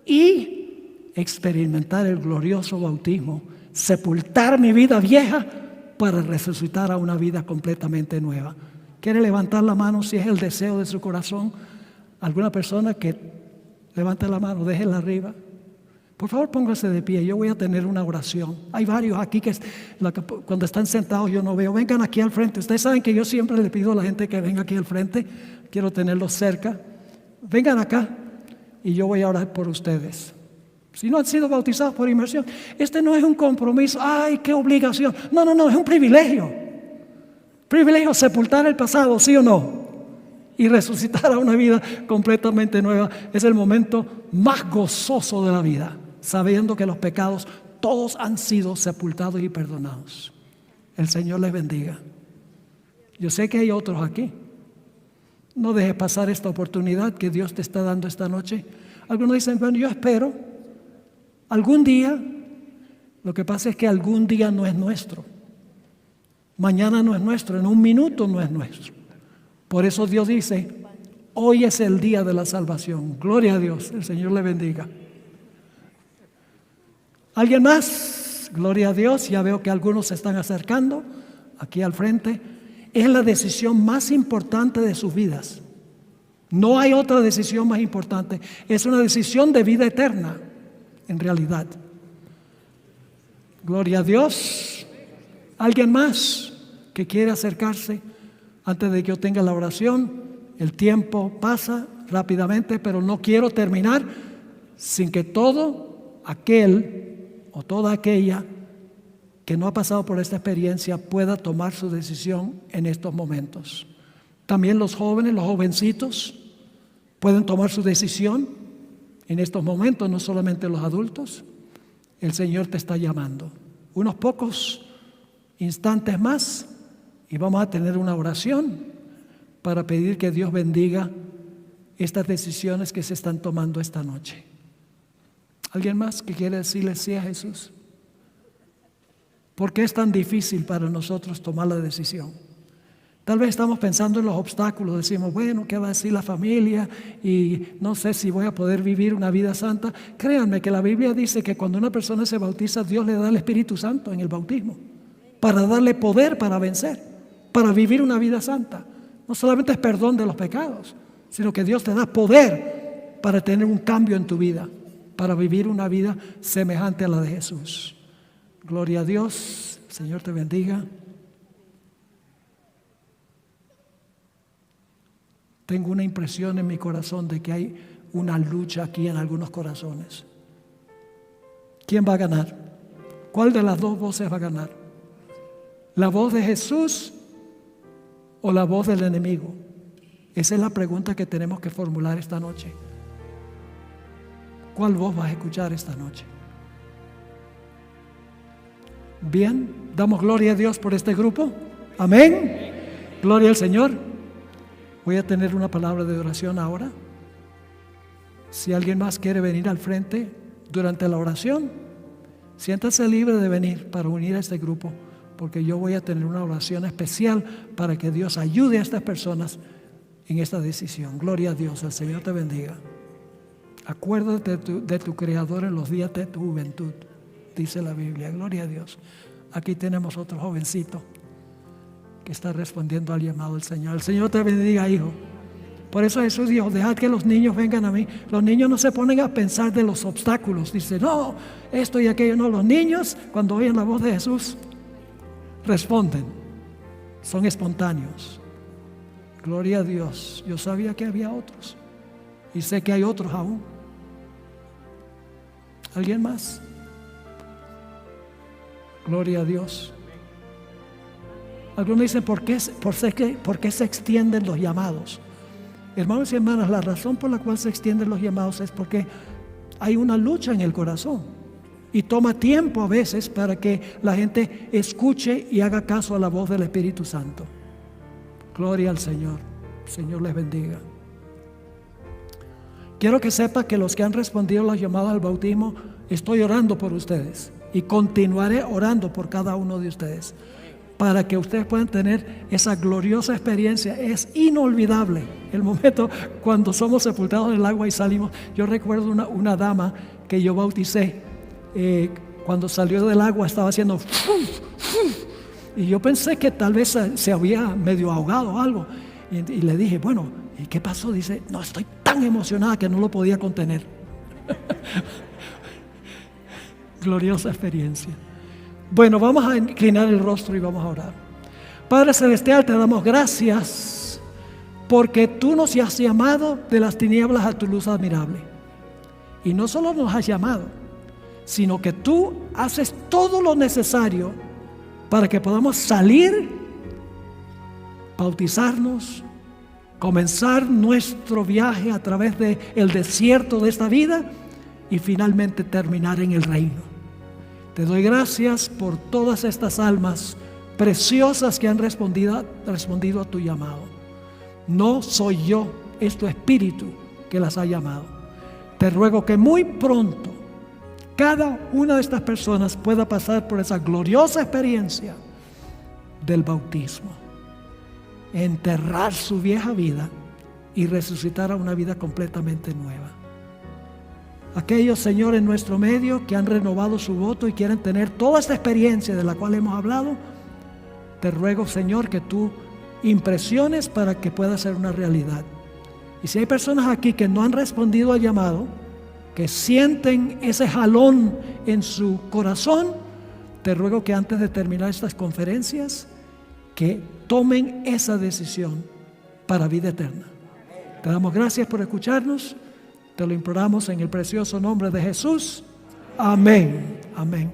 y experimentar el glorioso bautismo, sepultar mi vida vieja para resucitar a una vida completamente nueva. ¿Quiere levantar la mano si es el deseo de su corazón? ¿Alguna persona que levante la mano? Déjela arriba. Por favor, póngase de pie. Yo voy a tener una oración. Hay varios aquí que cuando están sentados yo no veo. Vengan aquí al frente. Ustedes saben que yo siempre le pido a la gente que venga aquí al frente. Quiero tenerlos cerca. Vengan acá y yo voy a orar por ustedes. Si no han sido bautizados por inmersión, este no es un compromiso. ¡Ay, qué obligación! No, es un privilegio. Privilegio sepultar el pasado, ¿sí o no? Y resucitar a una vida completamente nueva. Es el momento más gozoso de la vida, sabiendo que los pecados todos han sido sepultados y perdonados. El Señor les bendiga. Yo sé que hay otros aquí. No dejes pasar esta oportunidad que Dios te está dando esta noche. Algunos dicen, bueno, yo espero algún día. Lo que pasa es que algún día no es nuestro. Mañana no es nuestro, en un minuto no es nuestro. Por eso Dios dice, hoy es el día de la salvación. Gloria a Dios, el Señor le bendiga. ¿Alguien más? Gloria a Dios, ya veo que algunos se están acercando aquí al frente. Es la decisión más importante de sus vidas. No hay otra decisión más importante. Es una decisión de vida eterna, en realidad. Gloria a Dios. ¿Alguien más que quiere acercarse? Antes de que yo tenga la oración, el tiempo pasa rápidamente, pero no quiero terminar sin que todo aquel o toda aquella que no ha pasado por esta experiencia pueda tomar su decisión en estos momentos. También los jóvenes, los jovencitos, pueden tomar su decisión en estos momentos, no solamente los adultos. El Señor te está llamando. Unos pocos instantes más y vamos a tener una oración para pedir que Dios bendiga estas decisiones que se están tomando esta noche. ¿Alguien más que quiere decirle sí a Jesús? ¿Por qué es tan difícil para nosotros tomar la decisión? Tal vez estamos pensando en los obstáculos, decimos, bueno, ¿qué va a decir la familia? Y no sé si voy a poder vivir una vida santa. Créanme que la Biblia dice que cuando una persona se bautiza, Dios le da el Espíritu Santo en el bautismo, para darle poder para vencer, para vivir una vida santa. No solamente es perdón de los pecados, sino que Dios te da poder para tener un cambio en tu vida, para vivir una vida semejante a la de Jesús. Gloria a Dios, Señor te bendiga. Tengo una impresión en mi corazón de que hay una lucha aquí en algunos corazones. ¿Quién va a ganar? ¿Cuál de las dos voces va a ganar? ¿La voz de Jesús o la voz del enemigo? Esa es la pregunta que tenemos que formular esta noche. ¿Cuál voz vas a escuchar esta noche? Bien, damos gloria a Dios por este grupo. Amén. Gloria al Señor. Voy a tener una palabra de oración ahora. Si alguien más quiere venir al frente durante la oración, siéntase libre de venir para unir a este grupo, porque yo voy a tener una oración especial para que Dios ayude a estas personas en esta decisión. Gloria a Dios, el Señor te bendiga. Acuérdate de tu Creador en los días de tu juventud, dice la Biblia. Gloria a Dios. Aquí tenemos otro jovencito que está respondiendo al llamado del Señor. El Señor te bendiga, hijo. Por eso Jesús dijo: dejad que los niños vengan a mí. Los niños no se ponen a pensar de los obstáculos. Dice, no, esto y aquello. No, los niños, cuando oyen la voz de Jesús, responden. Son espontáneos. Gloria a Dios. Yo sabía que había otros. Y sé que hay otros aún. ¿Alguien más? Gloria a Dios. Algunos dicen, ¿por qué se extienden los llamados? Hermanos y hermanas, la razón por la cual se extienden los llamados es porque hay una lucha en el corazón. Y toma tiempo a veces para que la gente escuche y haga caso a la voz del Espíritu Santo. Gloria al Señor. El Señor les bendiga. Quiero que sepa que los que han respondido a los llamados al bautismo, estoy orando por ustedes y continuaré orando por cada uno de ustedes para que ustedes puedan tener esa gloriosa experiencia. Es inolvidable el momento cuando somos sepultados en el agua y salimos. Yo recuerdo una dama que yo bauticé, cuando salió del agua estaba haciendo y yo pensé que tal vez se había medio ahogado o algo, y le dije, bueno, ¿y qué pasó? Dice, no, estoy tan emocionada que no lo podía contener. Gloriosa experiencia. Bueno, vamos a inclinar el rostro y vamos a orar. Padre Celestial, te damos gracias porque tú nos has llamado de las tinieblas a tu luz admirable. Y no solo nos has llamado, sino que tú haces todo lo necesario para que podamos salir, bautizarnos, comenzar nuestro viaje a través del desierto de esta vida y finalmente terminar en el reino. Te doy gracias por todas estas almas preciosas que han respondido a tu llamado. No soy yo, es tu Espíritu que las ha llamado. Te ruego que muy pronto cada una de estas personas pueda pasar por esa gloriosa experiencia del bautismo, enterrar su vieja vida y resucitar a una vida completamente nueva. Aquellos, Señor, en nuestro medio que han renovado su voto y quieren tener toda esta experiencia de la cual hemos hablado, te ruego, Señor, que tú impresiones para que pueda ser una realidad. Y si hay personas aquí que no han respondido al llamado, que sienten ese jalón en su corazón, te ruego que antes de terminar estas conferencias, que tomen esa decisión para vida eterna. Te damos gracias por escucharnos. Te lo imploramos en el precioso nombre de Jesús. Amén. Amén.